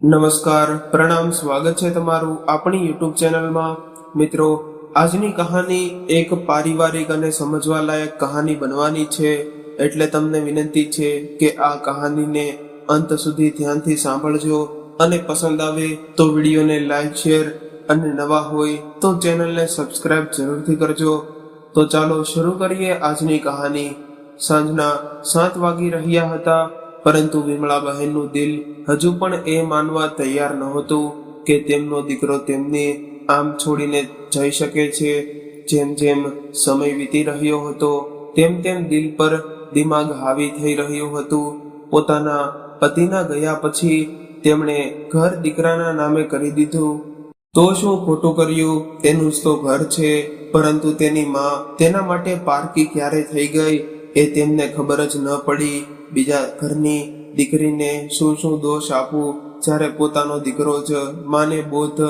નમસ્કાર, પ્રણામ, સ્વાગત છે તમારું આપણી યુટ્યુબ ચેનલમાં। મિત્રો, આજની કહાની એક પારિવારિક અને સમજવા લાયક કહાની બનવાની છે, એટલે તમને વિનંતી છે કે આ કહાનીને અંત સુધી ધ્યાનથી સાંભળજો અને પસંદ આવે તો વિડીયોને લાઈક, શેર અને નવા હોય તો ચેનલને સબસ્ક્રાઇબ જરૂરથી કરજો। તો ચાલો શરૂ કરીએ આજની કહાની। સાંજના 7 વાગી રહ્યા હતા, પરંતુ વિમળાબહેનનું દિલ હજુ પણ એ માનવા તૈયાર નહોતું કે તેમનો દીકરો તેમને આમ છોડીને જઈ શકે છે। જેમ જેમ સમય વીતી રહ્યો હતો તેમ તેમ દિલ પર દિમાગ હાવી થઈ રહ્યું હતું। પોતાના પતિના ગયા પછી તેમણે ઘર દીકરાના નામે કરી દીધું। તો શું ખોટું કર્યું? તેનું જ તો ઘર છે, પરંતુ તેની માં તેના માટે પારકી ક્યારે થઈ ગઈ એ તેમને ખબર જ ન પડી। બીજા ઘરની દીકરીને શું શું દોષ આપવું, જ્યારે પોતાનો દીકરો જ માને બોધ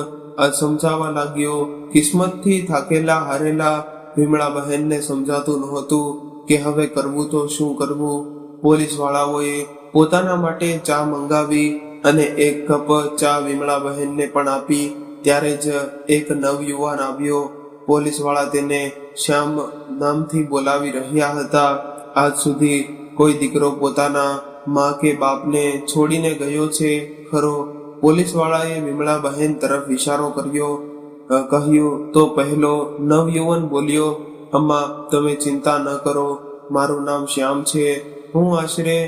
સમજાવવા લાગ્યો। કિસ્મતથી થાકેલા હારેલા વિમળાબહેનને સમજાતું નહોતું કે હવે કરવું તો શું કરવું। પોલીસ વાળાઓએ પોતાના માટે ચા મંગાવી અને એક કપ ચા વિમળાબહેનને પણ આપી। ત્યારે જ એક નવયુવાન આવ્યો। પોલીસ વાળા તેને શ્યામ નામથી બોલાવી રહ્યા હતા। આજ સુધી કોઈ દીકરો પોતાના માં કે બાપને છોડીને ગયો છે ખરો? પોલીસ વાળાએ વિમળાબહેન તરફ ઇશારો કર્યો। કહ્યું તો પહેલો નવયુવાન બોલ્યો, અમ્મા, તમે ચિંતા ન કરો, મારું નામ શ્યામ છે। હું આશરે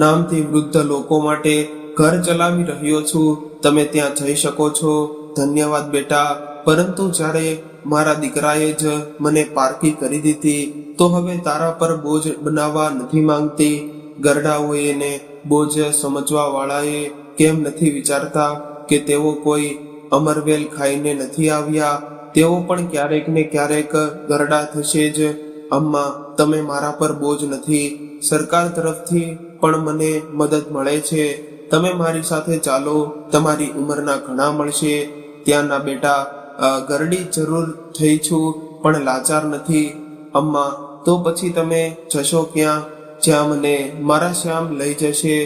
નામથી વૃદ્ધ લોકો માટે ઘર ચલાવી રહ્યો છું। તમે ત્યાં જઈ શકો છો। ધન્યવાદ બેટા, પરંતુ જ્યારે મારા દીકરાએ જ મને પારકી કરી દીધી, તો હવે તારા પર બોજ બનાવવા નથી માંગતી। ગરડાઓએ ને બોજ સમજવા વાળાએ કેમ નથી વિચારતા કે તેઓ કોઈ અમરવેલ ખાઈને નથી આવ્યા? તેઓ પણ ક્યારેક ને ક્યારેક ગરડા થશે જ। અમ્મા, તમે મારા પર બોજ નથી, સરકાર તરફથી પણ મને મદદ મળે છે। તમે મારી સાથે ચાલો, તમારી ઉંમરના ઘણા મળશે ત્યાંના બેટા। ગરડી જરૂર થઈ છું, પણ લાચાર નથી। અમ્મા, તો પછી તમે જશો ક્યાં? જ્યાં મને મારા શ્યામ લઈ જશે।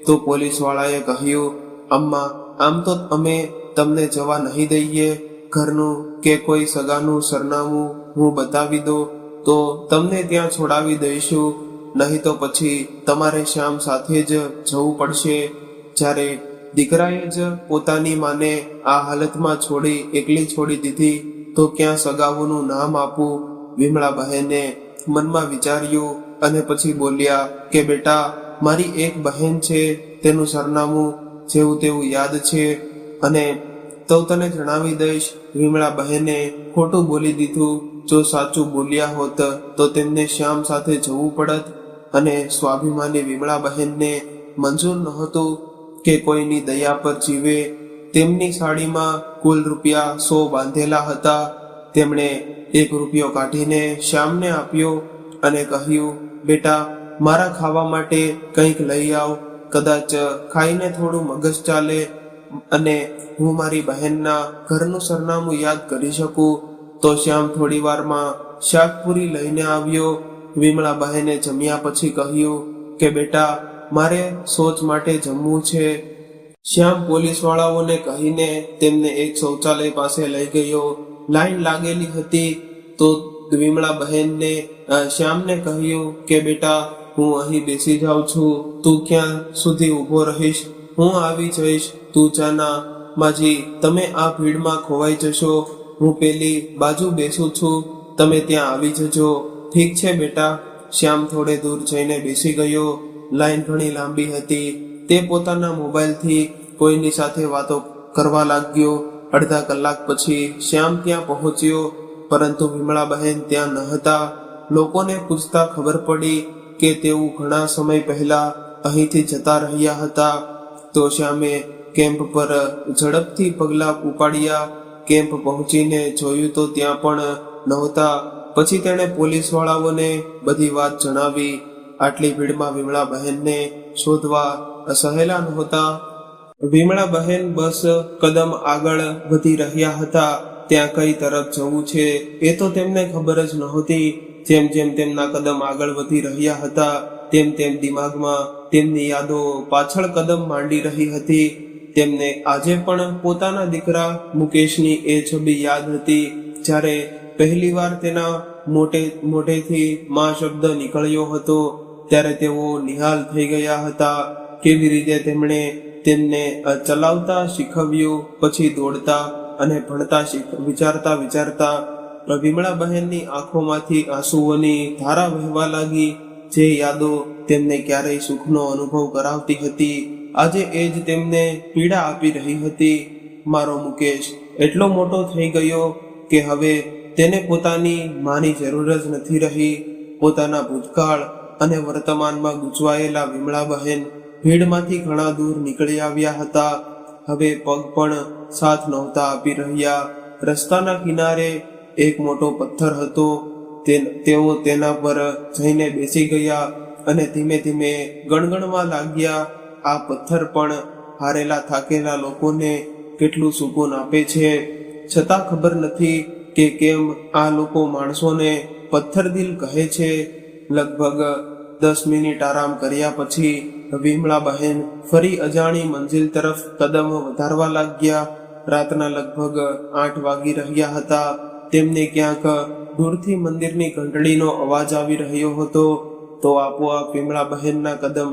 તો પોલીસ વાળાએ કહ્યું, અમ્મા, આમ તો અમે તમને જવા નહીં દઈએ। ઘરનું કે કોઈ સગાનું સરનામું હું બતાવી દો તો તમને ત્યાં છોડાવી દઈશું, નહીં તો પછી તમારે શ્યામ સાથે જ જવું પડશે। જ્યારે દીકરાએ જ પોતાની માને આ હાલતમાં એકલી છોડી દીધી, તો ક્યાં સગાઓનું નામ આપવું? વિમળાબહેને મનમાં વિચાર્યું અને પછી બોલ્યા કે બેટા, મારી એક બહેન છે, તેનું સરનામું જેવું તેવું યાદ છે, અને તો તને જણાવી દઈશ। વિમળાબહેને ખોટું બોલી દીધું। જો સાચું બોલ્યા હોત તો તેમને શ્યામ સાથે જવું પડત, અને સ્વાભિમાની વિમળાબહેનને મંજૂર નહોતું કે કોઈની દયા પર જીવે। તેમની સાડીમાં કુલ રૂપિયા 100 બાંધેલા હતા। તેમણે 1 રૂપિયો કાઢીને શ્યામને આપ્યો અને કહ્યું, બેટા, મારા ખાવા માટે કંઈક લઈ આવ, કદાચ ખાઈને થોડું મગજ ચાલે અને હું મારી બહેનના ઘરનું સરનામું યાદ કરી શકું। તો શ્યામ થોડી વારમાં શાકપુરી લઈને આવ્યો। વિમળાબહેને જમ્યા પછી કહ્યું કે બેટા, મારે શૌચ માટે જમવું છે। શ્યામ પોલીસ વાળાઓને કહીને તેમને એક શૌચાલય પાસે લઈ ગયો। લાઈન લાગેલી હતી તો વિમળાબહેનને શ્યામને કહ્યું કે બેટા, હું અહીં બેસી જાઉં છું, તું ક્યાં સુધી ઊભો રહીશ? હું આવી જઈશ, તું જાના। માજી, તમે આ ભીડમાં ખોવાઈ જશો, હું પેલી બાજુ બેસું છું, તમે ત્યાં આવી જજો। ઠીક છે બેટા। શ્યામ થોડે દૂર જઈને બેસી ગયો। લાઈન ઘણી લાંબી હતી। તે પોતાના મોબાઈલથી કોઈની સાથે વાતો કરવા લાગ્યો। અડધા કલાક પછી શ્યામ ત્યાં પહોંચ્યો, પરંતુ વિમળાબહેન ત્યાં ન હતા। લોકોને પૂછતા ખબર પડી કે તેઓ ઘણા સમય પહેલા અહીંથી જતા રહ્યા હતા। તો શ્યામે કેમ્પ પર ઝડપથી પગલાં ઉપાડ્યા। કેમ્પ પહોંચીને જોયું તો ત્યાં પણ નહોતા। પછી તેણે પોલીસ વાળાઓને બધી વાત જણાવી। આટલી ભીડમાં વિમળાબહેનને શોધવા સહેલા નહોતા। વિમળાબહેન બસ કદમ આગળ વધી રહ્યા હતા। ત્યાં કઈ તરફ જવું છે એ તો તેમને ખબર જ નહોતી। જેમ જેમ તેમના કદમ આગળ વધી રહ્યા હતા, તેમ તેમ દિમાગમાં તેમની યાદો પાછળ કદમ માંડી રહી હતી। તેમને આજે પણ પોતાના દીકરા મુકેશની એ છબી યાદ હતી જ્યારે પહેલીવાર તેના મોઢેથી માં શબ્દ નીકળ્યો હતો ત્યારે તેઓ નિહાલ થઈ ગયા હતા. કેવી રીતે તેમણે તેમને ચલાવતા શીખવ્યું, પછી દોડતા અને ભણતા વિચારતા વિમળા બહેનની આંખોમાંથી આંસુઓની ધારા વહેવા લાગી. જે યાદો તેમને ક્યારેય સુખનો અનુભવ કરાવતી હતી આજે એ જ તેમને પીડા આપી રહી હતી. મારો મુકેશ એટલો મોટો થઈ ગયો કે હવે તેને પોતાની માની જરૂર જ નથી રહી. પોતાના ભૂતકાળ અને વર્તમાનમાં ગૂંચવાયેલા વિમળા બહેન ભીડમાંથી ઘણા દૂર નીકળી આવ્યા હતા. હવે પગ પણ સાથ નહોતા આપી રહ્યા. રસ્તાના કિનારે એક મોટો પથ્થર હતો. તેઓ તેના પર જઈને બેસી ગયા અને ધીમે ધીમે ગણગણવા લાગ્યા. આ પથ્થર પણ હારેલા થાકેલા લોકોને કેટલું સુકૂન આપે છે. છતાં ખબર નથી કે કેમ આ લોકો માણસોને પથ્થર દિલ કહે છે. લગભગ 10 મિનિટ આરામ કર્યા પછી વિમળા બહેન ફરી અજાણી મંજિલ તરફ કદમ વધારવા લાગ્યા. રાતના લગભગ 8 વાગી રહ્યા હતા. તેમને ક્યાંક દૂરથી મંદિરની ઘંટડીનો અવાજ આવી રહ્યો હતો તો આપોઆપ વિમળા બહેનના કદમ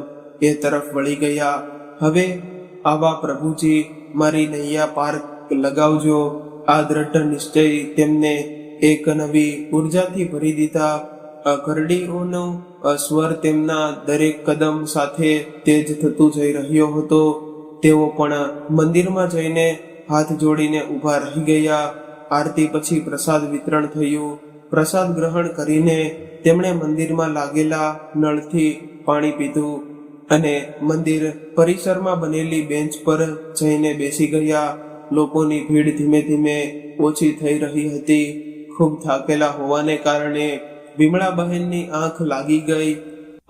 એ તરફ વળી ગયા. હવે આવા પ્રભુજી મારી નૈયા પાર લગાવજો. આ દ્રઢ નિશ્ચય તેમને એક નવી ઉર્જાથી ભરી દીધા. ઘરડીઓનો સ્વર તેમના દરેક કદમ સાથે તેજ થતું જઈ રહ્યો હતો. તેઓ પણ મંદિરમાં જઈને હાથ જોડીને ઊભા રહી ગયા. આરતી પછી પ્રસાદ વિતરણ થયું. પ્રસાદ ગ્રહણ કરીને તેમણે મંદિરમાં લાગેલા નળથી પાણી પીધું અને મંદિર પરિસરમાં બનેલી બેન્ચ પર જઈને બેસી ગયા. લોકોની ભીડ ધીમે ધીમે ઓછી થઈ રહી હતી. ખૂબ થાકેલા હોવાને કારણે વિમળા બહેનની આંખ લાગી ગઈ.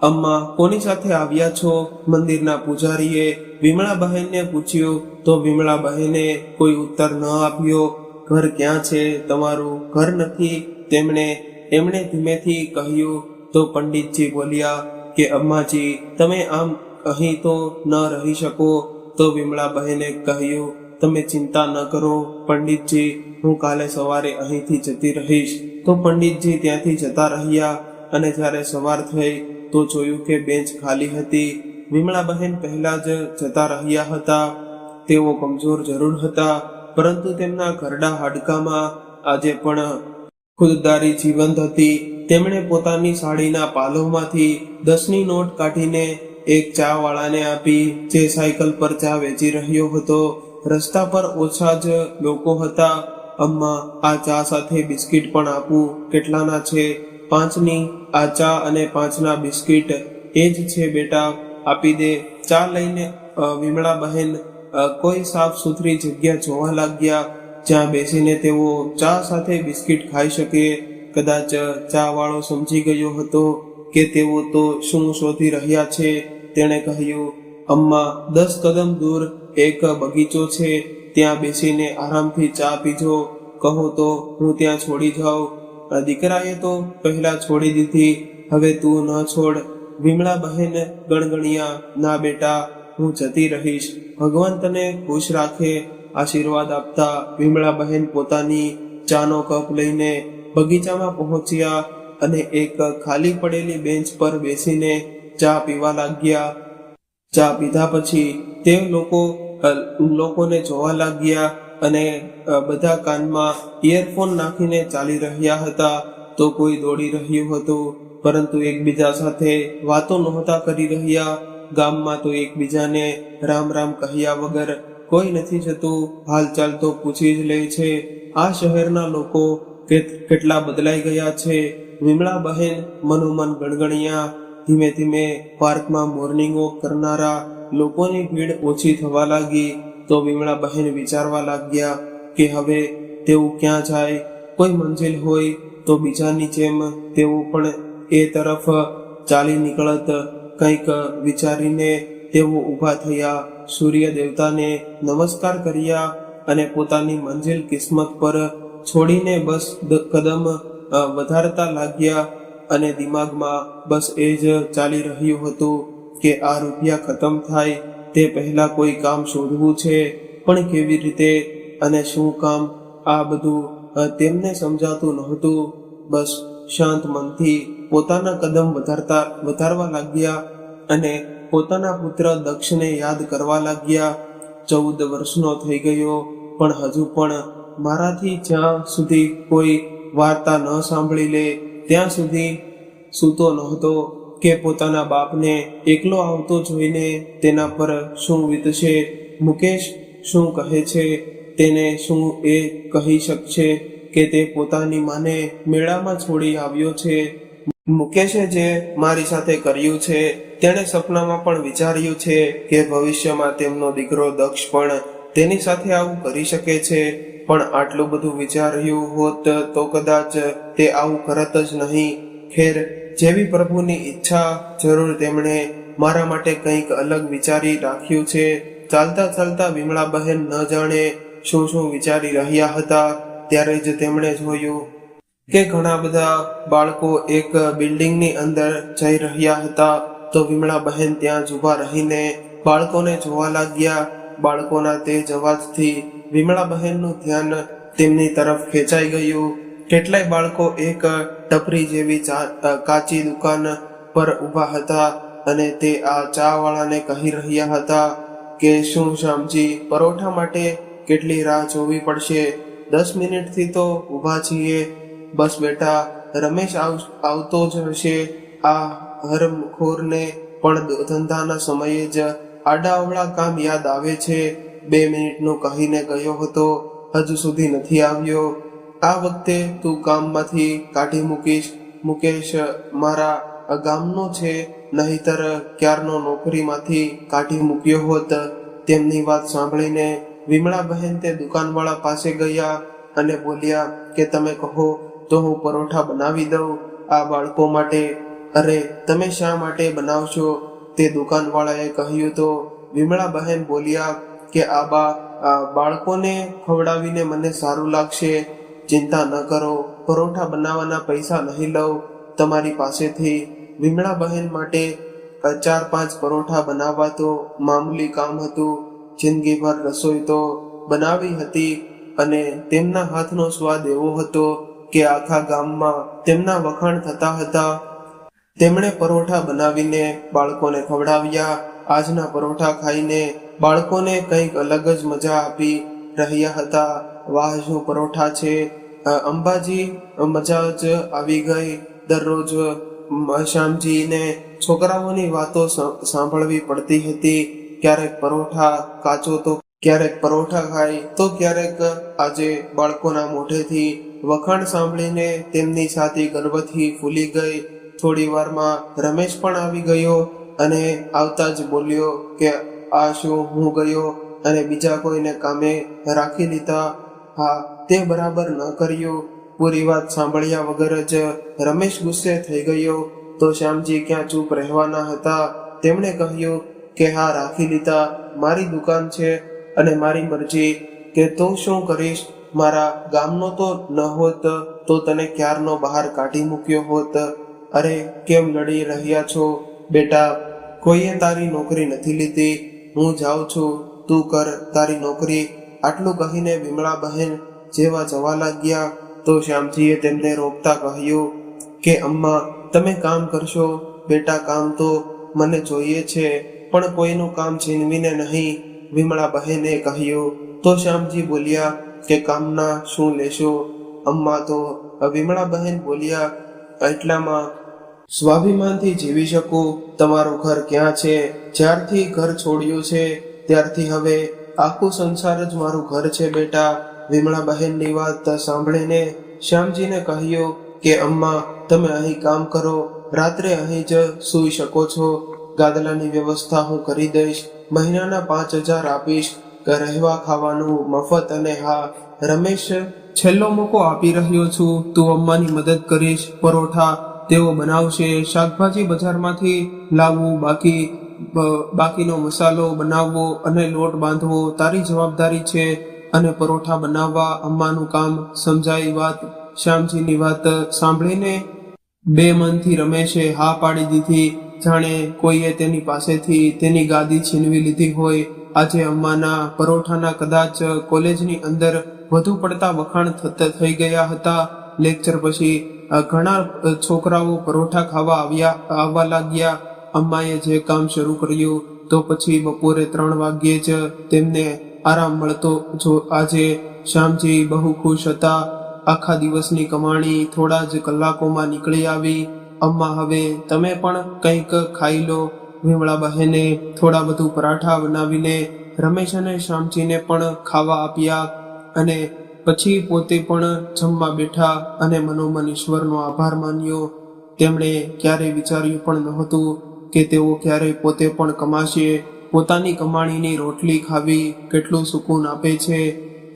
અમ્મા કોની સાથે આવ્યા છો? મંદિરના પૂજારીએ વિમળા બહેનને પૂછ્યું તો વિમળા બહેને કોઈ ઉત્તર ન આપ્યો. ઘર ક્યાં છે તમારું? ઘર નથી, એમણે ધીમેથી કહ્યું. તો પંડિતજી બોલ્યા કે અમ્માજી તમે આમ અહીં તો ન રહી શકો. તો વિમળા બહેને કહ્યું તમે ચિંતા ન કરો પંડિતજી, હું કાલે સવારે અહીંથી જતી રહીશ. તો પંડિતજી ત્યાંથી જતા રહ્યા અને જ્યારે સવાર થઈ તો જોયું કે બેન્ચ ખાલી હતી. વિમળા બહેન પહેલા જ જતા રહ્યા હતા. તેઓ કમજોર જરૂર હતા પરંતુ તેમના ઘરડા હાડકામાં આજે પણ ખુદદારી જીવંત હતી. તેમણે પોતાની સાડીના પાલોમાંથી 10ની નોટ કાઢીને એક ચા વાળાને આપી જે સાયકલ પર ચા વેચી રહ્યો હતો. રસ્તા પર ઓછા જ લોકો હતા. અમ્મા આ ચા સાથે બિસ્કિટ પણ આપું? કેટલાના છે? 5ની. આ ચા અને 5ના બિસ્કિટ એ જ છે બેટા, આપી દે. ચા લઈને વિમળા બહેન કોઈ સાફ સુથરી જગ્યા જોવા લાગ્યા જ્યાં બેસીને તેઓ ચા સાથે બિસ્કિટ ખાઈ શકે. કદાચ ચા વાળો સમજી ગયો હતો કે તેઓ તો શું શોધી રહ્યા છે. તેણે કહ્યું અમ્મા 10 કદમ દૂર એક બગીચો છે, ત્યાં બેસીને આરામથી ચા પીજો. કહો તો હું ત્યાં છોડી જાઉં. દીકરાએ તો પહેલા છોડી દીધી, હવે તું ન છોડ. વિમળા બહેન ગણગણિયા ના બેટા, હું જતી રહીશ. ભગવાન તને ખુશ રાખે. આશીર્વાદ આપતા વિમળા બહેન પોતાની ચાનો કપ લઈને બગીચામાં પહોંચ્યા અને એક ખાલી પડેલી બેન્ચ પર બેસીને ચા પીવા લાગ્યા. ચા પીધા પછી તે લોકોને જોવા લાગ્યા અને બધા કાનમાં ઇયરફોન નાખીને ચાલી રહ્યા હતા. તો કોઈ દોડી રહ્યું હતું પરંતુ એકબીજા સાથે વાતો નહોતા કરી રહ્યા. ગામમાં તો એકબીજાને રામ રામ કહ્યા વગર કોઈ નથી જતું. હાલચાલ તો પૂછી જ લે છે. આ શહેરના લોકો કેટલા બદલાઈ ગયા છે. વિમળા બહેન મનોમન ગણગણ્યા. ધીમે ધીમે પાર્કમાં મોર્નિંગ વોક કરનારા લોકોની ભીડ ઓછી થવા લાગી. તો વિમળા બહેન વિચારવા લાગ્યા કે હવે તેઓ ક્યાં જાય. કોઈ મંજિલ હોય તો બીજાની જેમ તેઓ પણ એ તરફ ચાલી નીકળત. કંઈક વિચારીને તેઓ ઊભા થયા, સૂર્ય દેવતાને નમસ્કાર કર્યા અને પોતાની મંજિલ કિસ્મત પર છોડીને બસ કદમ વધારતા લાગ્યા. અને દિમાગમાં બસ એ જ ચાલી રહ્યું હતું કે આ રૂપિયા ખતમ થાય તે પહેલા કોઈ કામ શોધવું છે, પણ કેવી રીતે અને શું કામ, આ બધું તેમને સમજાતું નહોતું. બસ શાંત મનથી પોતાના કદમ વધારવા લાગ્યા અને પોતાના પુત્ર દક્ષને યાદ કરવા લાગ્યા. 14 વર્ષનો થઈ ગયો, પણ હજુ પણ મારાથી જ્યાં સુધી કોઈ વાર્તા ન સાંભળી લે ત્યાં સુધી સૂતો નહોતો કે પોતાના બાપને એકલો આવતો જોઈને તેના પર શું વીતશે. મુકેશ શું કહે છે, તેને શું એ કહી શકશે કે તે પોતાની માને મેળામાં છોડી આવ્યો છે? મુકેશે જે મારી સાથે કર્યું છે, તેણે સપનામાં પણ વિચાર્યું છે કે ભવિષ્યમાં તેમનો દીકરો દક્ષ પણ તેની સાથે આવું કરી શકે છે. પણ આટલું બધું વિચાર્યું હોત તો કદાચ તે આવું કરત જ નહીં. ખેર, જેવી પ્રભુની ઈચ્છા, જરૂર તેમણે મારા માટે કંઈક અલગ વિચારી રાખ્યું છે. ચાલતા ચાલતા વિમળા બહેન ન જાણે શું શું વિચારી રહ્યા હતા. ત્યારે જ તેમણે જોયું કે ઘણા બધા બાળકો એક બિલ્ડિંગની અંદર જઈ રહ્યા હતા. તો વિમળા બહેન ત્યાં જ ઊભા રહીને બાળકોને જોવા લાગ્યા. બાળકોના તે અવાજથી વિમળા બહેનનું ધ્યાન તેમની તરફ ખેંચાઈ ગયું. કેટલાય બાળકો એક ટપરી જેવી કાચી દુકાન પર ઊભા હતા અને તે આ ચા વાળાને કહી રહ્યા હતા કે શું શ્યામજી, પરોઠા માટે કેટલી રાહ જોવી પડશે? 10 મિનિટથી તો ઊભા છીએ. બસ બેટા, રમેશ આવતો જ હશે. આ હરમખોરને પણ ધંધાના સમયે જ આડાઅવળા કામ યાદ આવે છે. 2 મિનિટનું કહીને ગયો હતો, હજુ સુધી નથી આવ્યો. આ વખતે તું કામમાંથી કાઢી મૂકીશ. મુકેશ મારા ગામનો છે, નહીતર ક્યારનો નોકરીમાંથી કાઢી મૂક્યો હોત. તેમની વાત સાંભળીને વિમળા બહેન તે દુકાનવાળા પાસે ગયા અને બોલ્યા કે તમે કહો તો હું પરોઠા બનાવી દઉં આ બાળકો માટે. અરે, તમે શા માટે બનાવશો? તે દુકાનવાળાએ કહ્યું તો વિમળા બહેન બોલ્યા કે આ બાળકોને ખવડાવીને મને સારું લાગશે. ચિંતા ન કરો, પરોઠા બનાવવાના પૈસા નહીં લઉં તમારી પાસેથી. વિમળા બહેન માટે 4-5 પરોઠા બનાવવા તો મામૂલી કામ હતું. જિંદગીભર રસોઈ તો બનાવી હતી અને તેમના હાથનો સ્વાદ એવો હતો કે આખા ગામમાં તેમના વખાણ થતા હતા. તેમણે પરોઠા બનાવીને બાળકોને ખવડાવ્યા. આજના પરોઠા ખાઈને બાળકોને કંઈક અલગ જ મજા આપી રહ્યા હતા. વાહ, શું પરોઠા છે! અંબાજી, મજા જ આવી ગઈ. દરરોજ શ્યામજીને છોકરાઓની વાતો સાંભળવી પડતી હતી. ક્યારેક પરોઠા કાચો તો ક્યારેક પરોઠા ખાય તો ક્યારેક આજે બાળકોના મોઢેથી વખાણ સાંભળીને તેમની છાતી ગર્વથી ફૂલી ગઈ. થોડી વારમાં રમેશ પણ આવી ગયો અને આવતા જ બોલ્યો કે આ શું, હું ગયો અને બીજા કોઈને કામે રાખી લીધા. હા, તે બરાબર ન કર્યું. પૂરી વાત સાંભળ્યા વગર જ રમેશ ગુસ્સે થઈ ગયો. તો શ્યામજી ક્યાં ચૂપ રહેવાના હતા. તેમણે કહ્યું કે હા, રાખી લીધા. મારી દુકાન છે અને મારી મરજી. કે તો શું કરીશ? મારા ગામનો તો ન હોત તો તને ક્યારનો બહાર કાઢી મૂક્યો હોત. અરે, કેમ લડી રહ્યા છો બેટા? કોઈએ તારી નોકરી નથી લીધી. હું જાઉં છું, તું કર તારી નોકરી. આટલું કહીને વિમળા બહેન જેવા જવા લાગ્યા તો શ્યામજીએ તેમને રોકતા કહ્યું કે અમ્મા, તમે કામ કરશો બેટા. કામ તો મને જોઈએ છે, પણ કોઈનું કામ છીનવીને નહીં, વિમળા બહેને કહ્યું. તો શ્યામજી બોલ્યા કે કામના શું લેશો અમ્મા? તો વિમળા બહેન બોલ્યા, એટલામાં સ્વાભિમાનથી જીવી શકું. તમારું ઘર ક્યાં છે? જ્યારથી ઘર છોડ્યું છે ત્યારથી હવે આખું સંસાર જ મારું ઘર છે બેટા. વિમળા બહેનની વાત સાંભળીને શ્યામજીને કહ્યું કે અમ્મા, તમે અહીં કામ કરો, રાત્રે અહીં જ સૂઈ શકો છો. ગાદલાની વ્યવસ્થા હું કરી દઈશ. મહિનાના 5,000 આપીશ. રહેવા ખાવાનું મફત. અને હા રમેશ, છેલ્લો મોકો આપી રહ્યો છું, તું અમ્માની મદદ કરીશ. પરોઠા તેઓ બનાવશે, શાકભાજી બજારમાંથી લાવવું, બાકીનો મસાલો બનાવવો અને લોટ બાંધવો તારી જવાબદારી છે. અને પરોઠા બનાવવા અમ્માનું કામ. સમજાઈ વાત? શ્યામજીની વાત સાંભળીને બે મનથી રમેશે હા પાડી દીધી. જાણે કોઈએ તેની પાસેથી તેની ગાદી છીનવી લીધી હોય. આજે અમ્માના પરોઠાના કદાચ કોલેજની અંદર વધુ પડતા વખાણ થઈ ગયા હતા. લેક્ચર પછી ઘણા છોકરાઓ પરોઠા ખાવા આવવા લાગ્યા. અમ્માએ જે કામ શરૂ કર્યું તો પછી બપોરે 3 વાગ્યે જ તેમને આરામ મળતો. જો આજે શ્યામજી બહુ ખુશ હતા. આખા દિવસની કમાણી થોડા જ કલાકોમાં નીકળી આવી. અમ્મા, હવે તમે પણ કંઈક ખાઈ લો. વિમળા બહેને થોડા વધુ પરાઠા બનાવીને રમેશ અને શ્યામજીને પણ ખાવા આપ્યા અને પછી પોતે પણ જમવા બેઠા અને મનોમન ઈશ્વરનો આભાર માન્યો. તેમણે ક્યારેય વિચાર્યું પણ નહોતું કે તેઓ ક્યારેય પોતે પણ કમાશે. પોતાની કમાણીની રોટલી ખાવી કેટલું સુકૂન આપે છે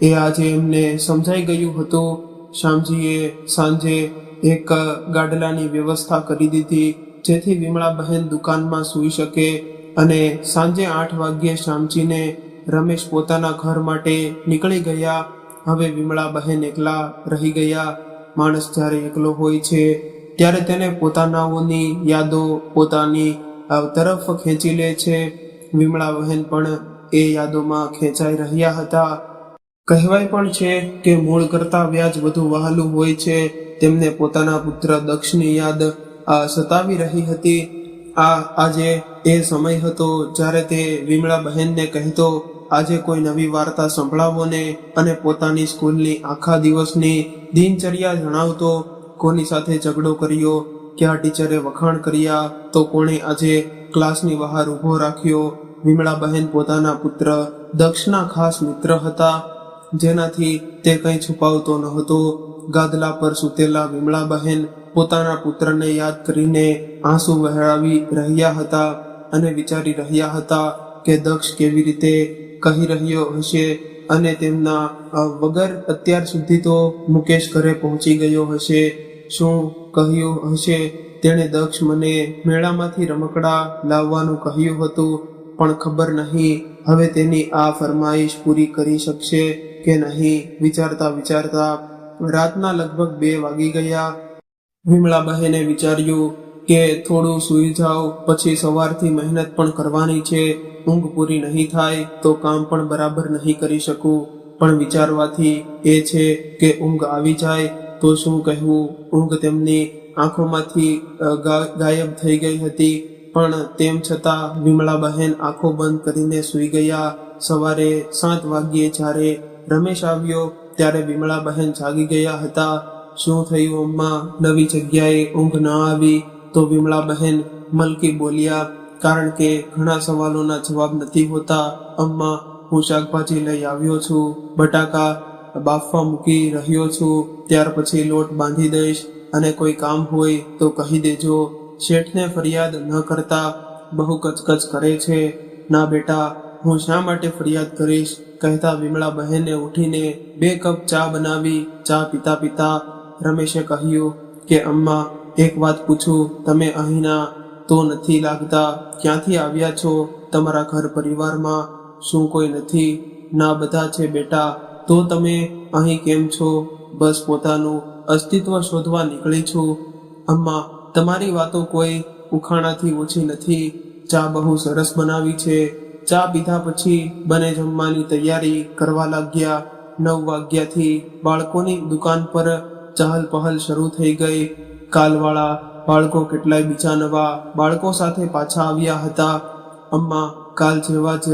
એ આજે એમને સમજાઈ ગયું હતું. શ્યામજીએ સાંજે એક ગાડલાની વ્યવસ્થા કરી દીધી જેથી વિમળા બહેન દુકાનમાં સૂઈ શકે અને સાંજે 8 વાગ્યે શ્યામજીને રમેશ પોતાના ઘર માટે નીકળી ગયા. હવે વિમળા બહેન એકલા રહી ગયા. માણસ જ્યારે એકલો હોય છે ત્યારે તેને પોતાનાઓની યાદો પોતાની તરફ ખેંચી લે છે. વિમળા બહેન પણ એ યાદોમાં ખેંચાઈ રહ્યા હતા. કહેવાય પણ છે કે મૂળ કરતા વ્યાજ વધુ વહાલું હોય છે. તેમને પોતાના પુત્ર દક્ષની યાદ સતાવી રહી હતી. આજે એ સમય હતો જ્યારે તે વિમળા બહેનને કહેતો, આજે કોઈ નવી વાર્તા સંભળાવો ને, અને પોતાની સ્કૂલની આખા દિવસની દિનચર્યા જણાવતો. કોની સાથે ઝઘડો કર્યો, કયા ટીચરે વખાણ કર્યા, તો કોણે આજે ક્લાસની બહાર ઊભો રાખ્યો. વિમળા બહેન પોતાના પુત્ર દક્ષના ખાસ મિત્ર હતા, જેનાથી તે કંઈ છુપાવતો નહોતો. ગાદલા પર સૂતેલા વિમળા બહેન પોતાના પુત્રને યાદ કરીને આંસુ વહેરાવી રહ્યા હતા અને વિચારી રહ્યા હતા કે દક્ષ કેવી રીતે કહી રહ્યો હશે અને તેમના વગર અત્યાર સુધી તો મુકેશ ઘરે પહોંચી ગયો હશે. શું કહ્યું હશે? તેણે દક્ષ મને મેળામાંથી રમકડા લાવવાનું કહ્યું હતું, પણ ખબર નહીં હવે તેની આ ફરમાઈશ પૂરી કરી શકશે કે નહીં. વિચારતા વિચારતા રાતના લગભગ 2 વાગી ગયા. વિમળા બહેને વિચાર્યું કે થોડું સૂઈ જાઓ, પછી સવારથી મહેનત પણ કરવાની છે. ઊંઘ પૂરી નહીં થાય તો કામ પણ બરાબર નહીં કરી શકું. પણ વિચારવાથી એ છે કે ઊંઘ આવી જાય તો શું કહેવું. ઊંઘ તેમની આંખોમાંથી ગાયબ થઈ ગઈ હતી, પણ તેમ છતાં વિમળા બહેન આંખો બંધ કરીને સૂઈ ગયા. સવારે 7 વાગ્યે જ્યારે રમેશ આવ્યો ત્યારે વિમળા બહેન જાગી ગયા હતા. શું થયું અમ્મા, નવી જગ્યાએ ઊંઘ ન આવી? તો વિમળા બહેન મલકી બોલ્યા, કારણ કે ઘણા સવાલોના જવાબ નથી હોતા. અમ્મા, હું શાકભાજી લઈ આવ્યો છું, બટાકા બાફવા મૂકી રહ્યો છું, ત્યાર પછી લોટ બાંધી દઈશ, અને કોઈ કામ હોય તો કહી દેજો. શેઠને ફરિયાદ ન કરતા, બહુ કચકચ કરે છે. ના બેટા, હું શા માટે ફરિયાદ કરીશ? કહેતા વિમળા બહેને ઉઠીને 2 કપ ચા બનાવી. ચા પીતા પીતા રમેશે કહ્યું કે અમ્મા, એક વાત પૂછું, તમે અહીંના તો નથી લાગતા. ક્યાંથી આવ્યા છો? તમારા ઘર પરિવારમાં શું કોઈ નથી? ના, બધા છે બેટા. તો તમે અહીં કેમ છો? બસ પોતાનું અસ્તિત્વ શોધવા નીકળી છું. અમ્મા, તમારી વાતો કોઈ ઉખાણાથી ઓછી નથી. ચા બહુ સરસ બનાવી છે. ચા પીધા પછી બને જમવાની તૈયારી કરવા લાગ્યા. 9 વાગ્યાથી બાળકોની દુકાન પર ચહલ પહલ શરૂ થઈ ગઈ. કાલવાળા બાળકો કેટલાય બીજા નવા બાળકો સાથે પાછા આવ્યા હતા. અમ્મા, કાલ જેવા જ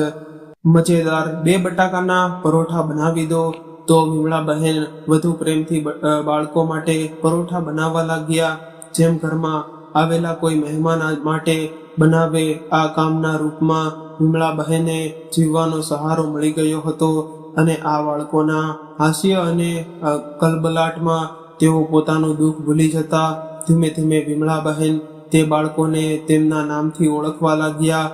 મજેદાર 2 બટાકાના પરોઠા બનાવી દો. તો વિમળા બહેન વધુ પ્રેમથી બાળકો માટે પરોઠા બનાવવા લાગ્યા. જેમ ઘરમાં આવેલા કોઈ મહેમાન માટે બનાવે, આ કામના રૂપમાં વિમળા બહેને જીવવાનો સહારો મળી ગયો હતો. અને આ બાળકોના હાસ્ય અને કલબલાટમાં તેઓ પોતાનું દુઃખ ભૂલી જતા. ધીમે ધીમે વિમળા બહેન તે બાળકોને તેમના નામથી ઓળખવા લાગ્યા.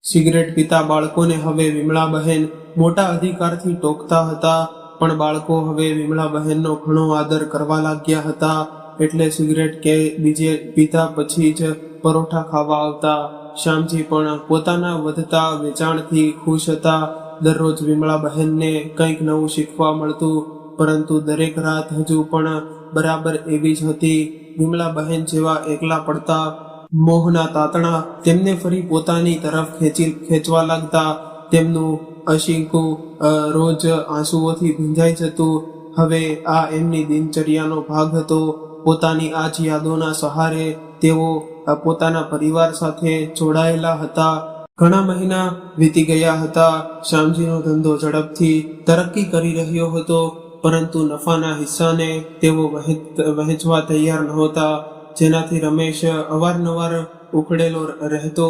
સિગરેટ પીતા બાળકોને હવે વિમળા બહેન મોટા અધિકારથી ટોકતા હતા, પણ બાળકો હવે વિમળા બહેનનો ઘણો આદર કરવા લાગ્યા હતા. એટલે સિગરેટ કે બીજે પીતા પછી જ પરોઠા ખાવા આવતા. શ્યામજી પણ પોતાના વધતા વેચાણથી ખુશ હતા. દરરોજ વિમળા બહેનને કંઈક નવું શીખવા મળતું, પરંતુ દરેક રાત હજુ પણ બરાબર એવી જ હતી. વિમળા બહેન જેવા એકલા પડતા મોહના તાતણા તેમને ફરી પોતાની તરફ ખેંચવા લાગતા. તેમનું અશીકું રોજ આંસુઓથી ભીંજાઈ જતું. હવે આ એમની દિનચર્યાનો ભાગ હતો. પોતાની આ જ યાદોના સહારે તેઓ પોતાના પરિવાર સાથે જોડાયેલા હતા. ઘણા મહિના વીતી ગયા હતા. શ્યામજીનો ધંધો ઝડપથી તરક્કી કરી રહ્યો હતો, પરંતુ નફાના હિસ્સાને તેઓ વહેંચવા તૈયાર નહોતા, જેનાથી રમેશ અવારનવાર ઉકળેલો રહેતો.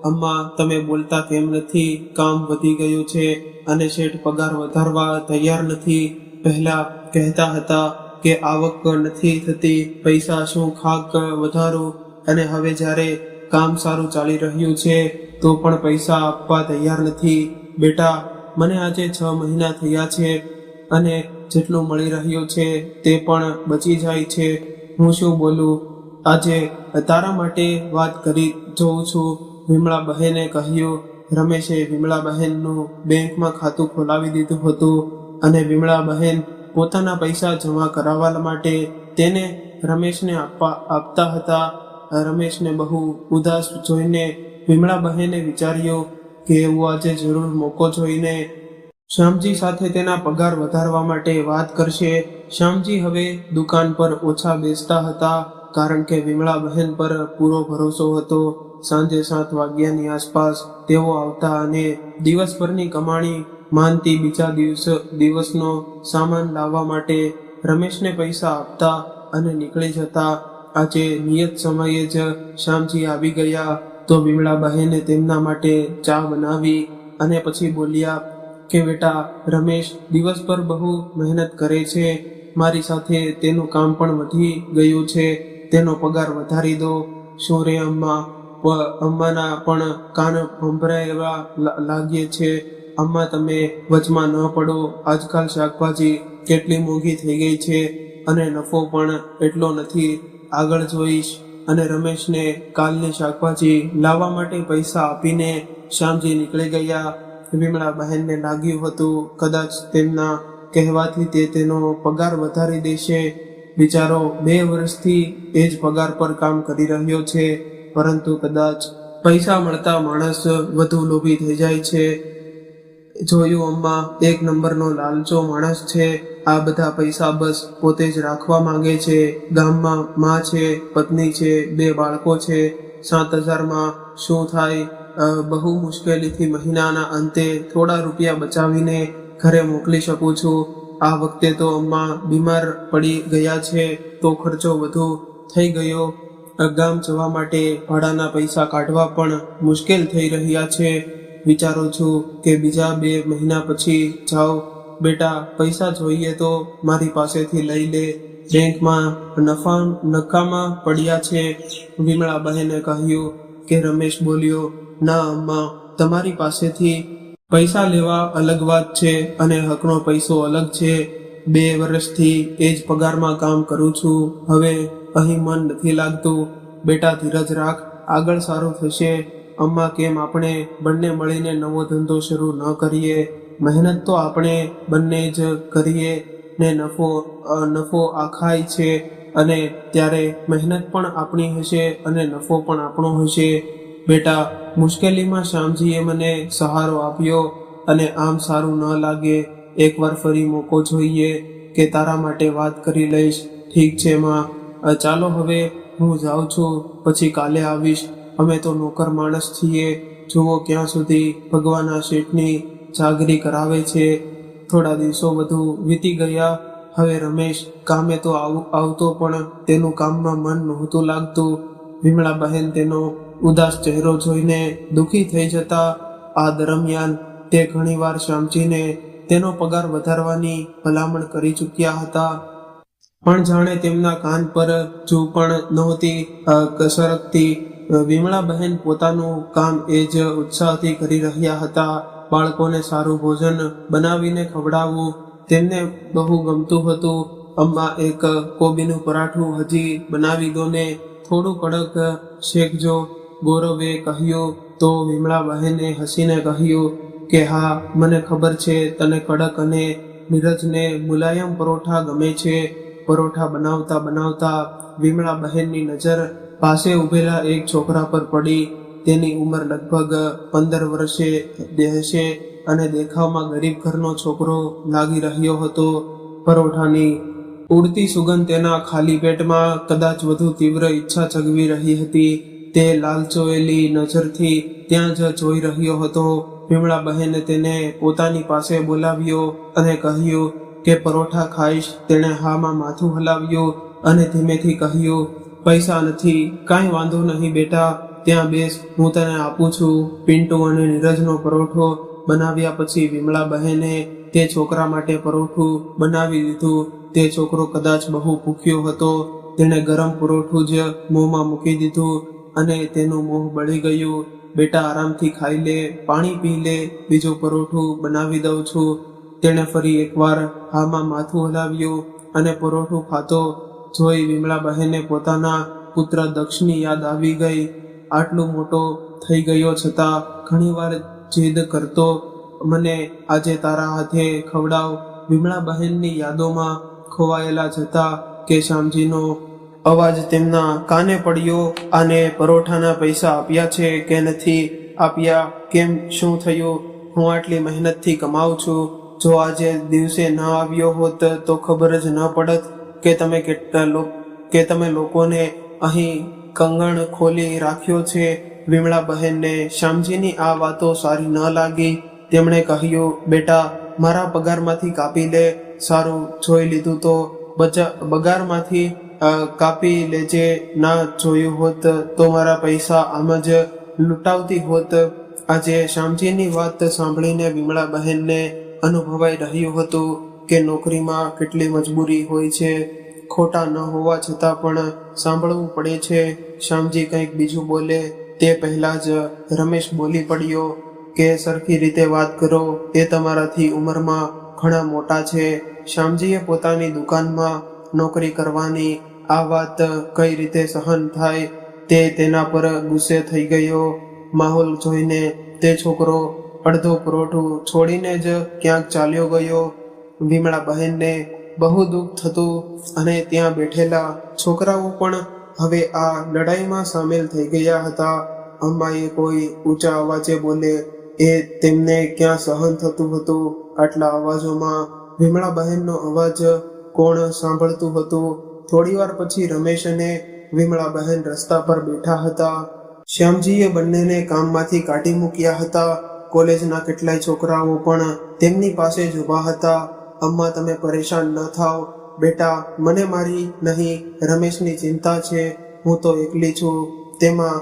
અમ્મા, તમે બોલતા કેમ નથી? કામ વધી ગયું છે અને શેઠ પગાર વધારવા તૈયાર નથી. પહેલા કહેતા હતા કે આવક નથી થતી, પૈસા શું ખાક વધારું, અને હવે જ્યારે કામ સારું ચાલી રહ્યું છે તો પણ પૈસા આપવા તૈયાર નથી. બેટા, મને આજે 6 મહિના થયા છે અને જેટલું મળી રહ્યું છે તે પણ બચી જાય છે. હું શું બોલું? આજે તારા માટે વાત કરી જોઉં છું, વિમળા બહેને કહ્યું. રમેશે વિમળા બહેનનું બેંકમાં ખાતું ખોલાવી દીધું હતું અને વિમળા બહેન પોતાના પૈસા જમા કરાવવા માટે તેને રમેશને આપતા હતા. રમેશને બહુ ઉદાસ જોઈને વિમળા બહેને વિચાર્યું કે એવું આજે જરૂર મોકો જોઈને શ્યામજી સાથે તેના પગાર વધારવા માટે વાત કરશે. શ્યામજી હવે દુકાન પર ઓછા બેસતા હતા, કારણ કે વિમળા બહેન પર પૂરો ભરોસો હતો. સાંજે 7 વાગ્યાની આસપાસ તેઓ આવતા અને દિવસભરની કમાણી માનતી બીજા દિવસનો સામાન લાવવા માટે રમેશને પૈસા આપતા અને નીકળી જતા. આજે નિયત સમયે જ શ્યામજી આવી ગયા તો વિમળા બહેને તેમના માટે ચા બનાવી અને પછી બોલ્યા કે બેટા, રમેશ દિવસભર બહુ મહેનત કરે છે. મારી સાથે તેનું કામ પણ વધી ગયું છે. તેનો પગાર વધારી દો. શું રે અમ્મા? અમ્માના પણ કાન ભંભરાવા લાગ્યે છે. અમ્મા, તમે વચમાં ન પડો. આજકાલ શાકભાજી કેટલી મોંઘી થઈ ગઈ છે અને નફો પણ એટલો નથી. આગળ જોઈશ. અને રમેશને કાલની શાકભાજી લાવવા માટે પૈસા આપીને શ્યામજી નીકળી ગયા. વિમળા બહેનને લાગ્યું હતું કદાચ તેમના કહેવાથી તે તેનો પગાર વધારી દેશે. બિચારો 2 વર્ષથી એ જ પગાર પર કામ કરી રહ્યો છે, પરંતુ કદાચ પૈસા મળતા માણસ વધુ લોભી થઈ જાય છે. જોયું અમ્મા, 1 નંબરનો લાલચો માણસ છે. આ બધા પૈસા બસ પોતે જ રાખવા માંગે છે. ગામમાં માં છે, પત્ની છે, 2 બાળકો છે. 7,000માં શું થાય? બહુ મુશ્કેલીથી મહિનાના અંતે થોડા રૂપિયા બચાવીને ઘરે મોકલી શકું છું. આ વખતે તો અમ્મા બીમાર પડી ગયા છે તો ખર્ચો વધુ થઈ ગયો. ગામ જવા માટે ભાડાના પૈસા કાઢવા પણ મુશ્કેલ થઈ રહ્યા છે. વિચારું છું કે બીજા 2 મહિના પછી જાઓ. બેટા, પૈસા જોઈએ તો મારી પાસેથી લઈ લે. બેંકમાં નકામા પડ્યા છે. વિમળા બહેને કહ્યું કે રમેશ બોલ્યો, ના અમ્મા, તમારી પાસેથી પૈસા લેવા અલગ વાત છે અને હકનો પૈસો અલગ છે. 2 વર્ષથી એ જ પગારમાં કામ કરું છું. હવે અહીં મન નથી લાગતું. બેટા, ધીરજ રાખ, આગળ સારું થશે. અમ્મા, કેમ આપણે બંને મળીને નવો ધંધો શરૂ ન કરીએ? મહેનત તો આપણે બંને જ કરીએ ને નફો આખાય છે, અને ત્યારે મહેનત પણ આપણી હશે અને નફો પણ આપણો હશે. બેટા, મુશ્કેલીમાં શ્યામજીએ મને સહારો આપ્યો અને આમ સારું ન લાગે. એકવાર ફરી મોકો જોઈએ કે તારા માટે વાત કરી લઈશ. ઠીક છે માં, ચાલો હવે હું જાઉં છું, પછી કાલે આવીશ. અમે તો નોકર માણસ છીએ. જુઓ ક્યાં સુધી ભગવાનના શેઠની જાગરી કરાવે છે. થોડા દિવસો વધુ વીતી ગયા. હવે રમેશ કામે તો આવતો, પણ તેનું કામમાં મન નહોતું લાગતું. વિમળા બહેન તેનો ઉદાસ ચહેરો જોઈને દુઃખી થઈ જતા. આ દરમિયાન તે ઘણીવાર શ્યામજીને તેનો પગાર વધારવાની ભલામણ કરી ચૂક્યા હતા, પણ જાણે તેમના કાન પર જૂ પણ નહોતી સરકતી. વિમળા બહેન પોતાનું કામ એ જ ઉત્સાહથી કરી રહ્યા હતા. બાળકોને સારું ભોજન બનાવીને ખવડાવવું તેમને બહુ ગમતું હતું. અમ્મા, એક કોબીનું પરાઠું હજી બનાવી દો ને, થોડું કડક શેકજો, ગૌરવે કહ્યું. તો વિમળા બહેને હસીને કહ્યું કે હા, મને ખબર છે તને કડક અને નીરજને મુલાયમ પરોઠા ગમે છે. પરોઠા બનાવતા બનાવતા વિમળા બહેનની નજર પાસે ઉભેલા એક છોકરા પર પડી. તેની ઉંમર લગભગ 15 વર્ષે હશે અને દેખાવમાં ગરીબ ઘરનો છોકરો લાગી રહ્યો હતો. પરોઠાની ઉડતી સુગંધ તેના ખાલી પેટમાં કદાચ વધુ તીવ્ર ઈચ્છા જગવી રહી હતી. તે લાલચોયેલી નજરથી ત્યાં જ જોઈ રહ્યો હતો. વિમળા બહેને તેને પોતાની પાસે બોલાવ્યો અને કહ્યું કે પરોઠા ખાઈશ. તેણે હામાં માથું હલાવ્યું અને ધીમેથી કહ્યું, પૈસા નથી. કાંઈ વાંધો નહીં બેટા, ત્યાં બેસ, હું તને આપું છું. પિન્ટુ અને નીરજનો પરોઠો બનાવ્યા પછી વિમળા બહેને તે છોકરા માટે પરોઠું બનાવી દીધું. તે છોકરો કદાચ બહુ ભૂખ્યો હતો. તેણે ગરમ પરોઠું જ મોંમાં મૂકી દીધું અને તેનું મોં બળી ગયું. બેટા આરામથી ખાઈ લે, પાણી પી લે, બીજું પરોઠું બનાવી દઉં છું. તેણે ફરી એકવાર હામાં માથું હલાવ્યું અને પરોઠું ખાતો જોઈ વિમળા બહેને પોતાના પુત્ર દક્ષની યાદ આવી ગઈ. આટલો મોટો થઈ ગયો છતાં ઘણીવાર જીદ કરતો, મને આજે તારા હાથે ખવડાવ. વિમળા બહેનની યાદોમાં ખોવાયેલા જતા કે શ્યામજીનો અવાજ તેમના કાને પડ્યો. આને પરોઠાના પૈસા આપ્યા છે કે નથી આપ્યા? કેમ, શું થયું? હું આટલી મહેનતથી કમાઉં છું. જો આજે દિવસે ન આવ્યો હોત તો ખબર જ ન પડત કે તમે લોકોને અહીં કંગણ ખોલી રાખ્યો છે. વિમળા બહેનને શ્યામજીની આ વાતો સારી ન લાગી. તેમણે કહ્યું, બેટા મારા પગારમાંથી કાપી લે. સારું, જોઈ લીધું તો પગારમાંથી કાપી લેજે. ના જોયું હોત તો મારા પૈસા આમ જ લૂંટાવતી હોત. આજે શ્યામજીની વાત સાંભળીને વિમળા બહેનને અનુભવાઈ રહ્યું હતું કે નોકરીમાં કેટલી મજબૂરી હોય છે. ખોટા ન હોવા છતાં પણ સાંભળવું પડે છે. શ્યામજી કંઈક બીજું બોલે તે પહેલા જ રમેશ બોલી પડ્યો કે સરખી રીતે વાત કરો, એ તમારાથી ઉંમરમાં ઘણા મોટા છે. શ્યામજીએ પોતાની દુકાનમાં નોકરી કરવાની આ વાત કઈ રીતે સહન થાય તે તેના પર ગુસ્સે થઈ ગયો. માહોલ જોઈને તે છોકરો અડધો પરોઠું છોડીને જ ક્યાંક ચાલ્યો ગયો. વિમળા બહેનને બહુ દુઃખ થતું અને ત્યાં બેઠેલા છોકરાઓ પણ હવે આ લડાઈમાં સામેલ થઈ ગયા હતા. અમ્માએ કોઈ ઊંચા અવાજે બોલે એ તેમને ક્યાં સહન થતું હતું. આટલા અવાજોમાં વિમળા બહેનનો અવાજ કોણ સાંભળતું હતું? થોડીવાર પછી રમેશ અને વિમળા બહેન રસ્તા પર બેઠા હતા. શ્યામજીએ બંનેને કામમાંથી કાઢી મૂક્યા હતા. કોલેજના કેટલાય છોકરાઓ પણ તેમની પાસે જ ઊભા હતા. અમ્મા, તમે પરેશાન ન થાવ. બેટા, મને મારી નહીં રમેશની ચિંતા છે. હું તો એકલી છું. તેમાં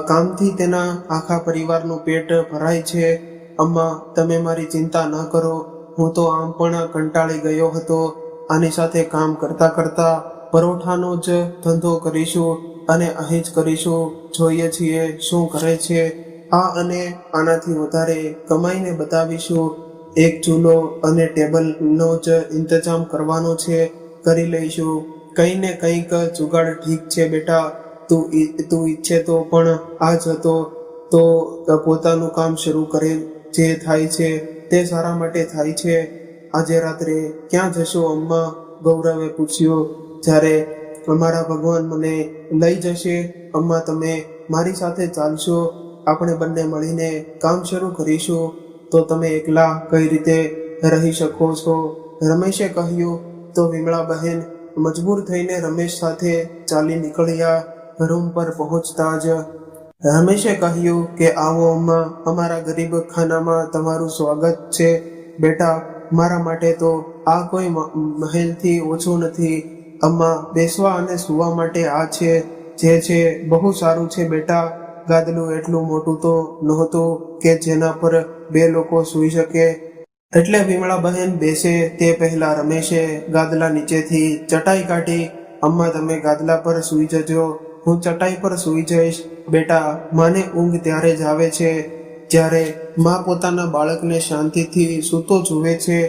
કામથી તેના આખા પરિવારનું પેટ ભરાય છે. અમ્મા, તમે મારી ચિંતા ન કરો. હું તો આમ પણ કંટાળી ગયો હતો. આની સાથે કામ કરતા કરતા પરોઠાનો જ ધંધો કરીશું અને અહીં જ કરીશું. જોઈએ છીએ શું કરે છે. આ અને આનાથી વધારે કમાઈને બતાવીશું. એક ચૂલો અને ટેબલનો જ ઇંતજામ કરવાનો છે, કરી લઈશું. કંઈ ને કંઈક જુગાડ. ઠીક છે બેટા, તું ઈચ્છે તો પણ આ જ હતો તો પોતાનું કામ શરૂ કરે. જે થાય છે તે સારા માટે થાય છે. આજે રાત્રે ક્યાં જશો અમ્મા? ગૌરવે પૂછ્યું. જ્યારે અમારા ભગવાન મને લઈ જશે. અમ્મા, તમે મારી સાથે ચાલશો? આપણે બંને મળીને કામ શરૂ કરીશું. તો તમે એકલા કઈ રીતે રહી શકો છો? રમેશે કહ્યું. તો વિમળા બહેન મજબૂર થઈને રમેશ સાથે ચાલી નીકળ્યા. રૂમ પર પહોંચતા જ રમેશે કહ્યું કે આવો અમ્મા, અમારા ગરીબ ખાનામાં તમારું સ્વાગત છે. બેટા, મારા માટે તો આ કોઈ મહેલથી ઓછું નથી. અમ્મા, બેસવા અને સૂવા માટે આ છે. જે છે બહુ સારું છે બેટા. ગાદલું એટલું મોટું તો નહોતું કે જેના પર બે લોકો સૂઈ શકે. એટલે વિમળા બહેન બેસે તે પહેલા રમેશે ગાદલા નીચેથી ચટાઈ કાઢી. અમ્મા, તમે ગાદલા પર સૂઈ જજો, હું ચટાઈ પર સૂઈ જઈશ. બેટા, માને ઊંઘ ત્યારે જ આવે છે જ્યારે મા પોતાના બાળકને શાંતિથી સૂતો જુએ છે.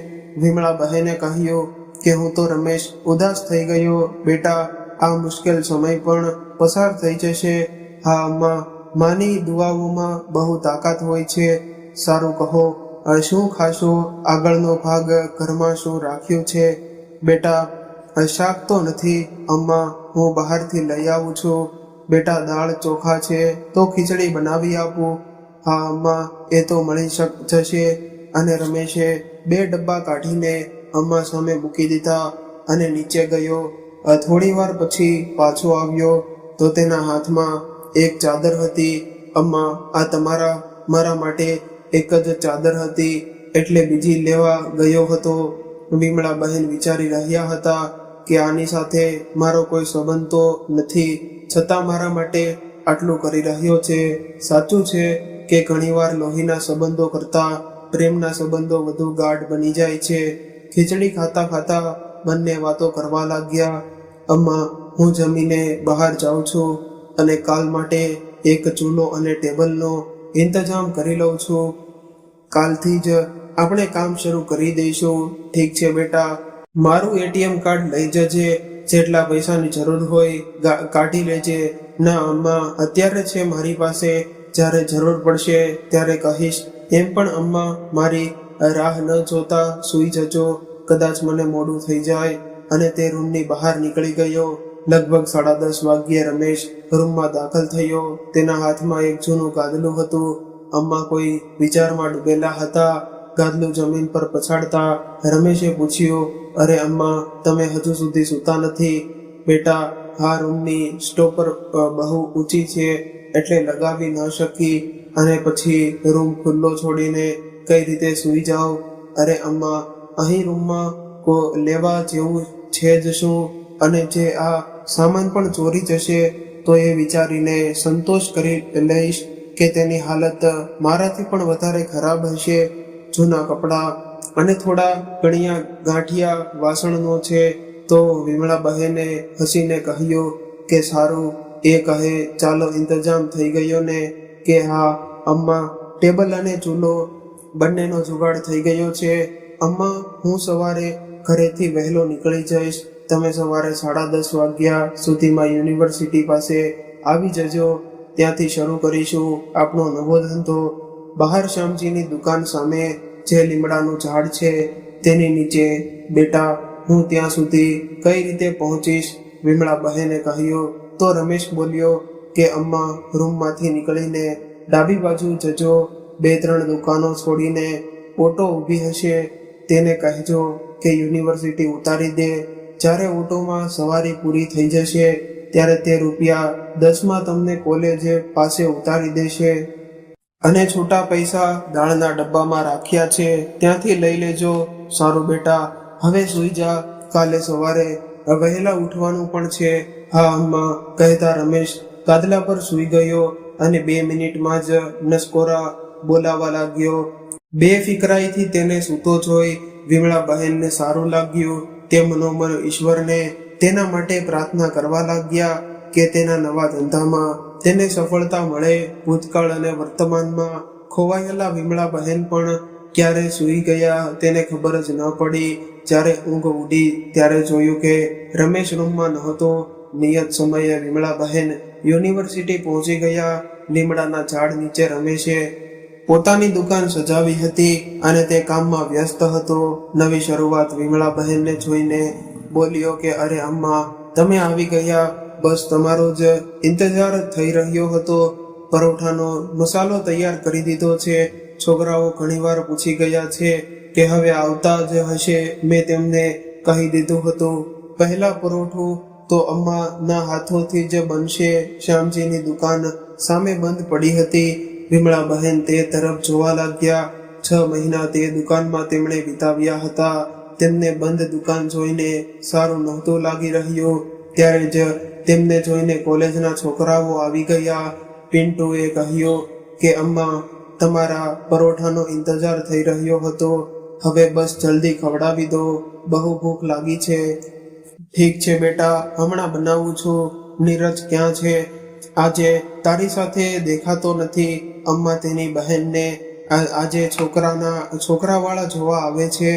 વિમળા બહેને કહ્યું કે હું તો રમેશ ઉદાસ થઈ ગયો. બેટા, આ મુશ્કેલ સમય પણ પસાર થઈ જશે. હા અમ્મા, માની દુઆઓમાં બહુ તાકાત હોય છે. સારું કહો, શું ખાશો? આગળનો ભાગ ઘરમાં શું રાખ્યું છે? બેટા, શાક તો નથી અમ્મા, હું બહારથી લઈ આવું છું. બેટા દાળ ચોખા છે તો ખીચડી બનાવી આપું? હા અમ્મા, એ તો મળી જશે. અને રમેશે 2 ડબ્બા કાઢીને અમ્મા સામે મૂકી દીધા અને નીચે ગયો. થોડી વાર પછી પાછો આવ્યો તો તેના હાથમાં એક ચાદર હતી. અમ્મા, આ મારા માટે એક જ ચાદર હતી એટલે બીજી લેવા ગયો હતો. વિમળા બહેન વિચારી રહ્યા હતા કે આની સાથે મારો કોઈ સંબંધ તો નથી, છતાં મારા માટે આટલું કરી રહ્યો છે. સાચું છે કે ઘણીવાર લોહીના સંબંધો કરતાં પ્રેમના સંબંધો વધુ ગાઢ બની જાય છે. ખીચડી ખાતા ખાતા બંને વાતો કરવા લાગ્યા. અમ્મા, હું જમીને બહાર જાઉં છું અને કાલ માટે એક ચૂલો અને ટેબલનો ઇંતજામ કરી લઉં છું. કાલથી જ આપણે કામ શરૂ કરી દઈશું. ઠીક છે બેટા, મારું એટીએમ કાર્ડ લઈ જજે, જેટલા પૈસાની જરૂર હોય કાઢી લેજે. ના અમ્મા, અત્યારે છે મારી પાસે, જ્યારે જરૂર પડશે ત્યારે કહીશ. એમ પણ અમ્મા, મારી રાહ ન જોતા સૂઈ જજો, કદાચ મને મોડું થઈ જાય. અને તે રૂમની બહાર નીકળી ગયો. લગભગ 10:30 વાગ્યે રમેશ રૂમમાં દાખલ થયો. તેના હાથમાં એક જૂનું ગાદલું હતું. અમ્મા કોઈ વિચારમાં ડૂબેલા હતા. ગાદલું જમીન પર પછાડતા રમેશે પૂછ્યું, અરે અમ્મા, તમે હજુ સુધી સૂતા નથી? બેટા, આ રૂમની સ્ટોપર બહુ ઊંચી છે એટલે લગાવી ન શકી, અને પછી રૂમ ખુલ્લો છોડીને કઈ રીતે સૂઈ જાઓ? અરે અમ્મા, અહીં રૂમમાં લેવા જેવું છે જ શું? અને જે આ સામાન પણ ચોરી જશે તો એ વિચારીને સંતોષ કરી લઈશ કે તેની હાલત મારાથી પણ વધારે ખરાબ હશે. જૂના કપડાં અને થોડા ગણ્યા ગાંઠિયા વાસણનો છે. તો વિમળા બહેને હસીને કહ્યું કે સારું, એ કહે ચાલો ઇંતજામ થઈ ગયો ને? કે હા અમ્મા, ટેબલ અને ચૂલો બંનેનો જુગાડ થઈ ગયો છે. અમ્મા, હું સવારે ઘરેથી વહેલો નીકળી જઈશ. તમે સવારે 10:30 વાગ્યા સુધીમાં યુનિવર્સિટી પાસે આવી જજો. ત્યાંથી શરૂ કરીશું આપણો નવો ધંધો. બહાર શ્યામજીની દુકાન સામે જે લીમડાનું ઝાડ છે તેની નીચે. બેટા, હું ત્યાં સુધી કઈ રીતે પહોંચીશ? વિમળા બહેને કહ્યું. તો રમેશ બોલ્યો કે અમ્મા, રૂમમાંથી નીકળીને ડાબી બાજુ જજો. 2-3 દુકાનો છોડીને ઓટો ઊભી હશે, તેને કહેજો કે યુનિવર્સિટી ઉતારી દે. જ્યારે ઓટોમાં સવારી પૂરી થઈ જશે ત્યારે તે ₹10 તમને કોલેજ પાસે ઉતારી દેશે. અને છૂટા પૈસા દાળના ડબ્બામાં રાખ્યા છે, ત્યાંથી લઈ લેજો. સારું બેટા, હવે સૂઈ જા, કાલે સવારે વહેલા ઉઠવાનું પણ છે. હા અમ્મા, કહેતા રમેશ ગાદલા પર સૂઈ ગયો અને 2 મિનિટમાં જ નસકોરા બોલાવા લાગ્યો. બેફિકરાઈથી તેને સૂતો જોઈ વિમળા બહેનને સારું લાગ્યું. તે મનોમન ઈશ્વરને તેના માટે પ્રાર્થના કરવા લાગ્યા કે તેના નવા ધંધામાં તેને સફળતા મળે. ભૂતકાળ અને વર્તમાનમાં ખોવાયેલા વિમળા બહેન પણ ક્યારે સૂઈ ગયા તેને ખબર જ ન પડી. જ્યારે ઊંઘ ઉડી ત્યારે જોયું કે રમેશ રૂમમાં નહોતો. નિયત સમયે વિમળા બહેન યુનિવર્સિટી પહોંચી ગયા. લીમડાના ઝાડ નીચે રમેશે પોતાની દુકાન સજાવી હતી અને તે કામમાં વ્યસ્ત હતો. નવી શરૂઆત વિમળા બહેનને જોઈને બોલ્યો કે અરે અમ્મા, તમે આવી ગયા, બસ તમારો જ ઇંતજાર થઈ રહ્યો હતો. પરોઠાનો મસાલો તૈયાર કરી દીધો છે. છોકરાઓ ઘણીવાર પૂછી ગયા છે કે હવે આવતા જ હશે. મેં તેમને કહી દીધું હતું. પહેલા પરોઠું તો અમ્માના હાથોથી જ બનશે. શ્યામજીની દુકાન સામે બંધ પડી હતી. વિમળા બહેન તે તરફ જોવા લાગ્યા. 6 મહિના તે દુકાનમાં તેમણે વિતાવ્યા હતા. તેમને બંધ દુકાન જોઈને સારું નહોતું લાગી રહ્યું. ત્યારે જ તેમને જોઈને કોલેજના છોકરાઓ આવી ગયા. પિન્ટુએ કહ્યું કે અમ્મા, તમારા પરોઠાનો ઇંતજાર થઈ રહ્યો હતો, હવે બસ જલ્દી ખવડાવી દો, બહુ ભૂખ લાગી છે. ઠીક છે બેટા, હમણાં બનાવું છું. નીરજ ક્યાં છે? આજે તારી સાથે દેખાતો નથી. અમ્મા તેની બહેનને આજે છોકરાવાળા જોવા આવે છે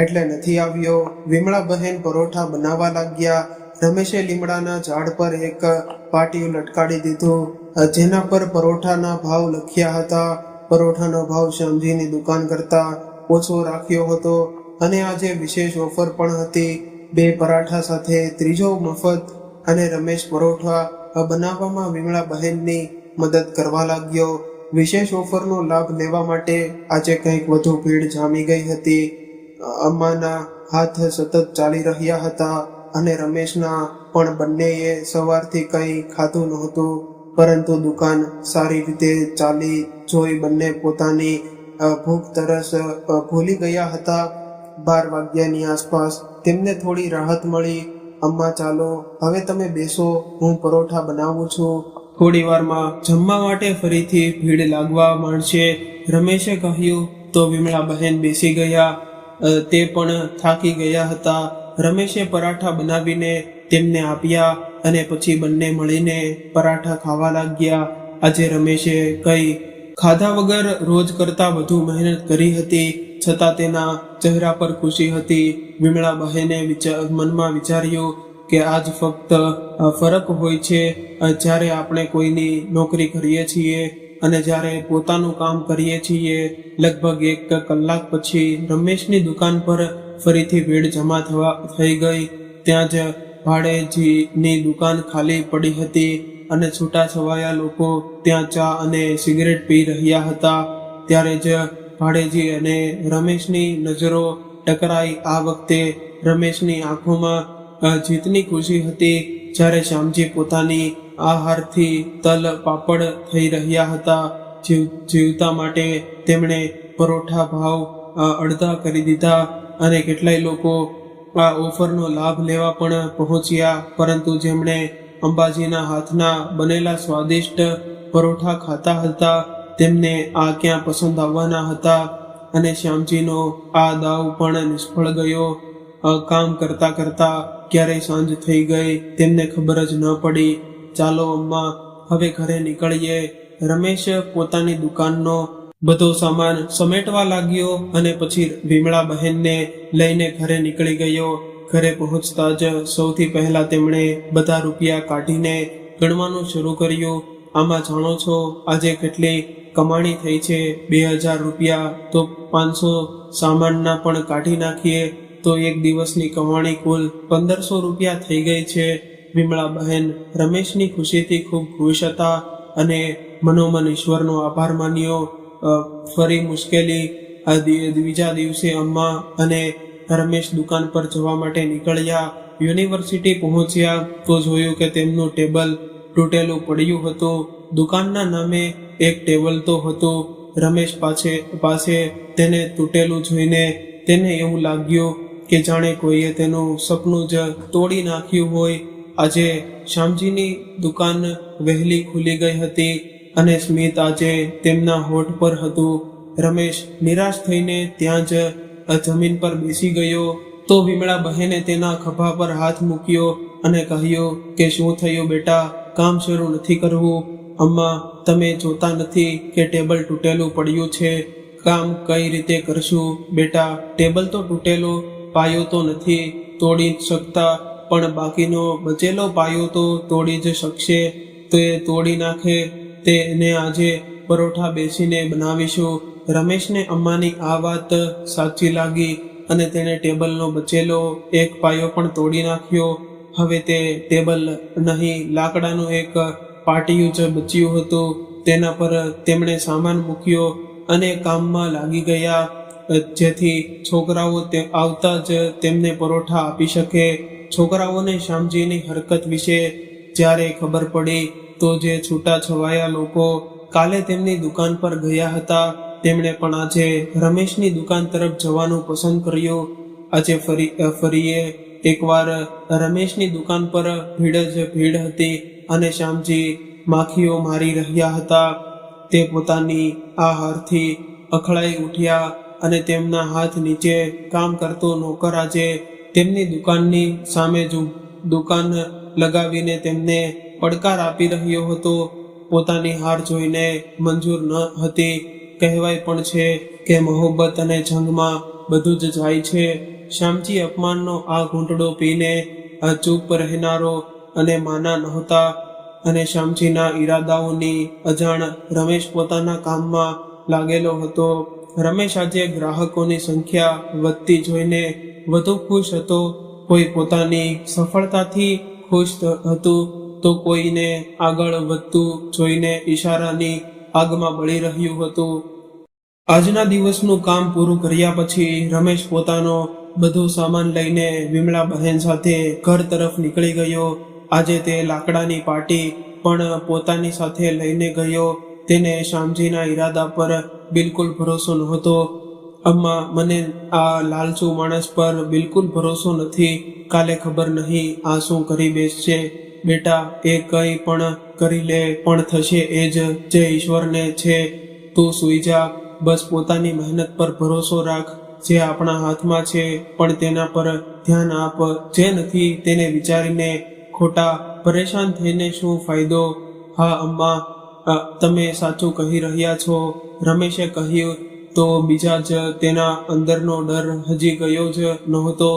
એટલે નથી આવ્યો. વિમળા બહેન પરોઠા બનાવવા લાગ્યા. રમેશે લીમડાના ઝાડ પર એક પાટિયું લટકાડી દીધું જેના પર પરોઠાના ભાવ લખ્યા હતા. પરોઠાનો ભાવ શ્યામજીની દુકાન કરતા ઓછો રાખ્યો હતો અને આજે વિશેષ ઓફર પણ હતી. 2 પરાઠા સાથે ત્રીજો મફત. અને રમેશ પરોઠા બનાવવામાં વિમળા બહેનની મદદ કરવા લાગ્યો. વિશેષ ઓફરનો લાભ લેવા માટે આજે કંઈક વધુ ભીડ જામી ગઈ હતી. અમ્માના હાથ સતત ચાલી રહ્યા હતા અને રમેશના પણ બંનેએ સવારથી કંઈ ખાધું નહોતું, પરંતુ દુકાન સારી રીતે ચાલી જોઈ બંને પોતાની ભૂખ તરસ ભૂલી ગયા હતા. 12 વાગ્યાની આસપાસ તેમને થોડી રાહત મળી. અમ્મા, ચાલો હવે તમે બેસો, હું પરોઠા બનાવું છું. થોડી વારમાં જમવા માટે ફરીથી ભીડ લાગવા માંડશે, રમેશે કહ્યું તો વિમળા બહેન બેસી ગયા. તે પણ થાકી ગયા હતા. રમેશે પરાઠા બનાવીને તેમને આપ્યા અને પછી બંને મળીને પરાઠા ખાવા લાગ્યા. આજે રમેશે કઈ ખાધા વગર રોજ કરતા વધુ મહેનત કરી હતી, છતાં તેના ચહેરા પર ખુશી હતી. વિમળા બહેને મનમાં વિચાર્યું કે આજ ફક્ત ફરક હોય છે જ્યારે આપણે કોઈની નોકરી કરીએ છીએ અને જ્યારે પોતાનું કામ કરીએ છીએ. લગભગ 1 કલાક પછી રમેશની દુકાન પર ફરીથી ભીડ જમા થઈ ગઈ. ત્યાં જ ભાડેજીની દુકાન ખાલી પડી હતી અને છૂટાછવાયા લોકો ત્યાં ચા અને સિગરેટ પી રહ્યા હતા. ત્યારે જ ભાડેજી અને રમેશની નજરો ટકરાઈ. આ વખતે રમેશની આંખોમાં જીતની ખુશી હતી. જ્યારે શ્યામજી પોતાની આહારથી તલ પાપડ થઈ રહ્યા હતા. જીવતા માટે તેમણે પરોઠા ભાવ અડધા કરી દીધા અને કેટલાય લોકો આ ઓફરનો લાભ લેવા પણ પહોંચ્યા. પરંતુ જેમણે અંબાજીના હાથના બનેલા સ્વાદિષ્ટ પરોઠા ખાતા હતા તેમને આ ક્યાં પસંદ આવવાના હતા. અને શ્યામજીનો આ દાવ પણ નિષ્ફળ ગયો. કામ કરતા કરતા ક્યારેય સાંજ થઈ ગઈ તેમને ખબર જ ન પડી. ચાલો અમ્મા, હવે ઘરે નીકળીએ. રમેશ પોતાની દુકાનનો બધો સામાન સમેટવા લાગ્યો અને પછી વિમળા બહેનને લઈને ઘરે નીકળી ગયો. ઘરે પહોંચતા જ સૌથી પહેલા તેમણે બધા રૂપિયા કાઢીને ગણવાનું શરૂ કર્યું. આમાં જાણો છો આજે કેટલી કમાણી થઈ છે? 2000 રૂપિયા. તો 500 સામાનના પણ કાઢી નાખીએ તો એક દિવસની કમાણી કુલ 1500 રૂપિયા થઈ ગઈ છે. વિમળા બહેન રમેશની ખુશીથી ખૂબ ખુશ હતા અને મનોમન ઈશ્વરનો આભાર માન્યો. ફરી મુશ્કેલી. બીજા દિવસે અમ્મા અને રમેશ દુકાન પર જવા માટે નીકળ્યા. યુનિવર્સિટી પહોંચ્યા તો જોયું કે તેમનું ટેબલ તૂટેલું પડ્યું હતું. દુકાનના નામે એક ટેબલ તો હતું. રમેશ પાસે તેને તૂટેલું જોઈને તેને એવું લાગ્યું કે જાણે કોઈએ તેનું સપનું જ તોડી નાખ્યું હોય. આજે શ્યામજીની દુકાન વહેલી ખુલી ગઈ હતી અને સ્મિત આજે તેમના હોઠ પર હતું. રમેશ નિરાશ થઈને ત્યાં જ જમીન પર બેસી ગયો. તો વિમળા બહેને તેના ખભા પર હાથ મૂક્યો અને કહ્યું કે શું થયું બેટા, કામ શરૂ નથી કરવું? અમ્મા, તમે જોતા નથી કે ટેબલ તૂટેલું પડ્યું છે? કામ કઈ રીતે કરશું બેટા? ટેબલ તો તૂટેલો પાયો તો નથી તોડી શકતા, પણ બાકીનો બચેલો પાયો તો તોડી જ શકશે. તો એ તોડી નાખે તેને આજે પરોઠા બેસીને બનાવીશું. રમેશને અમ્માની આ વાત સાચી લાગી અને તેણે ટેબલનો બચેલો એક પાયો પણ તોડી નાખ્યો. હવે તે ટેબલ નહીં, લાકડાનું એક પાટિયું જ બચ્યું હતું. તેના પર તેમણે સામાન મૂક્યો અને કામમાં લાગી ગયા, જેથી છોકરાઓ આવતા જ તેમને પરોઠા આપી શકે. છોકરાઓને શ્યામજીની હરકત વિશે જ્યારે ખબર પડી તો જે છૂટાછવાયા લોકો કાલે તેમની દુકાન પર ગયા હતા તેમણે પણ આજે રમેશની દુકાન તરફ જવાનું પસંદ કર્યું. આજે ફરીએ એકવાર રમેશની દુકાન પર ભીડ હતી અને શ્યામજી માખીઓ મારી રહ્યા હતા. તે પોતાની આ હારથી અખડાઈ ઉઠ્યા અને તેમના હાથ નીચે કામ કરતો નોકર આજે તેમની દુકાનની સામે દુકાન લગાવીને તેમને પડકાર આપી રહ્યો હતો. પોતાની હાર જોઈને મંજૂર ન હતી. કહેવાય પણ છે કે મોહબ્બત અને જંગમાં બધું જ જાય છે. શ્યામજી અપમાનનો આ ઘૂંટડો પીને ચૂપ રહેનારો અને માના નહોતા અને શ્યામજીના ઈરાદાઓની અજાણ રમેશ પોતાના કામમાં લાગેલો હતો. રમેશ આજે ગ્રાહકોની સંખ્યા વધતી જોઈને વધુ ખુશ હતો. કોઈ પોતાની સફળતાથી ખુશ હતું તો કોઈને આગળ વધતું જોઈને ઈશારાની આગમાં બળી રહ્યું હતું. આજના દિવસનું કામ પૂરું કર્યા પછી રમેશ પોતાનો બધો સામાન લઈને વિમળા બહેન સાથે ઘર તરફ નીકળી ગયો. આજે તે લાકડાની પાટી પણ પોતાની સાથે લઈને ગયો. તેને શ્યામજીના ઈરાદા પર બિલકુલ ભરોસો નહોતો. અમ્મા, મને આ લાલચુ માણસ પર બિલકુલ ભરોસો નથી. કાલે ખબર નહીં આ શું કરી બેસશે. બેટા, એ કંઈ પણ કરી લે, પણ થશે એ જ જે ઈશ્વરને છે. તું સૂઈ જા. બસ પોતાની મહેનત પર ભરોસો રાખ. જે આપણા હાથમાં છે પણ તેના પર ધ્યાન આપ. જે નથી તેને વિચારીને ખોટા પરેશાન થઈને શું ફાયદો? હા અમ્મા, તમે સાચું કહી રહ્યા છો, રમેશે કહ્યું. તો બીજા જ તેના અંદરનો ડર હજી ગયો જ નહોતો.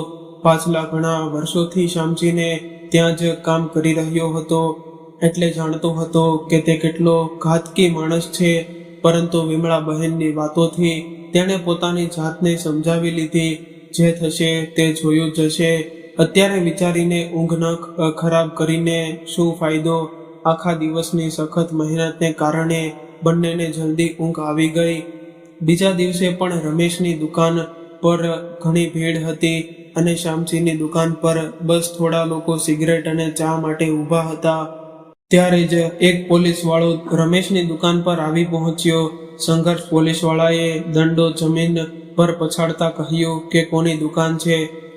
પાછલા ઘણા વર્ષોથી શ્યામજીને ત્યાં જ કામ કરી રહ્યો હતો, એટલે જાણતો હતો કે તે કેટલો ઘાતકી માણસ છે. પરંતુ વિમળા બહેનની વાતોથી તેણે પોતાની જાતને સમજાવી લીધી. જે થશે તે જોયું જશે. અત્યારે વિચારીને ઊંઘ ન ખરાબ કરીને શું ફાયદો? આખા દિવસની સખત મહેનતને કારણે બંનેને જલ્દી ઊંઘ આવી ગઈ. બીજા દિવસે પણ રમેશની દુકાન પર ઘણી ભીડ હતી અને શ્યામજીની દુકાન પર બસ થોડા લોકો સિગરેટ અને ચા માટે ઊભા હતા. ત્યારે જ એક પોલીસવાળો રમેશની દુકાન પર આવી પહોંચ્યો. સંઘર્ષ પોલીસવાળાએ દંડો જમીન પર પછાડતા કહ્યું કે કોની દુકાન છે?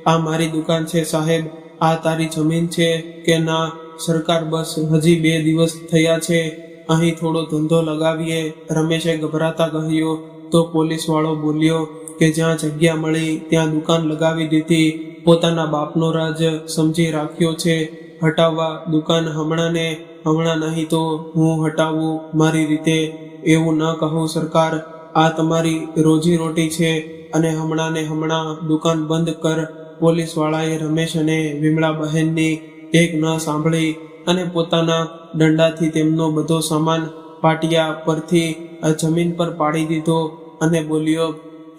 આ મારી દુકાન છે સાહેબ. આ તારી જમીન છે કે ના? સરકાર, બસ હજી 2 દિવસ થયા છે, અહીં થોડો ધંધો લગાવીએ, રમેશે ગભરાતા કહ્યું. તો પોલીસવાળો બોલ્યો કે જ્યાં જગ્યા મળી ત્યાં દુકાન લગાવી દીધી. પોતાના બાપનો રાજ સમજી રાખ્યો છે. હટાવવા દુકાન હમણાં નહીં તો હું હટાવું મારી રીતે. એવું ન કહું સરકાર. આ તમારી રોજી રોટી છે અને હમણાં દુકાન બંધ કર. પોલીસવાળાએ રમેશ અને વિમળા બહેનની એક ન સાંભળી અને પોતાના દંડાથી તેમનો બધો સામાન પાટિયા પરથી જમીન પર પાડી દીધો અને બોલ્યો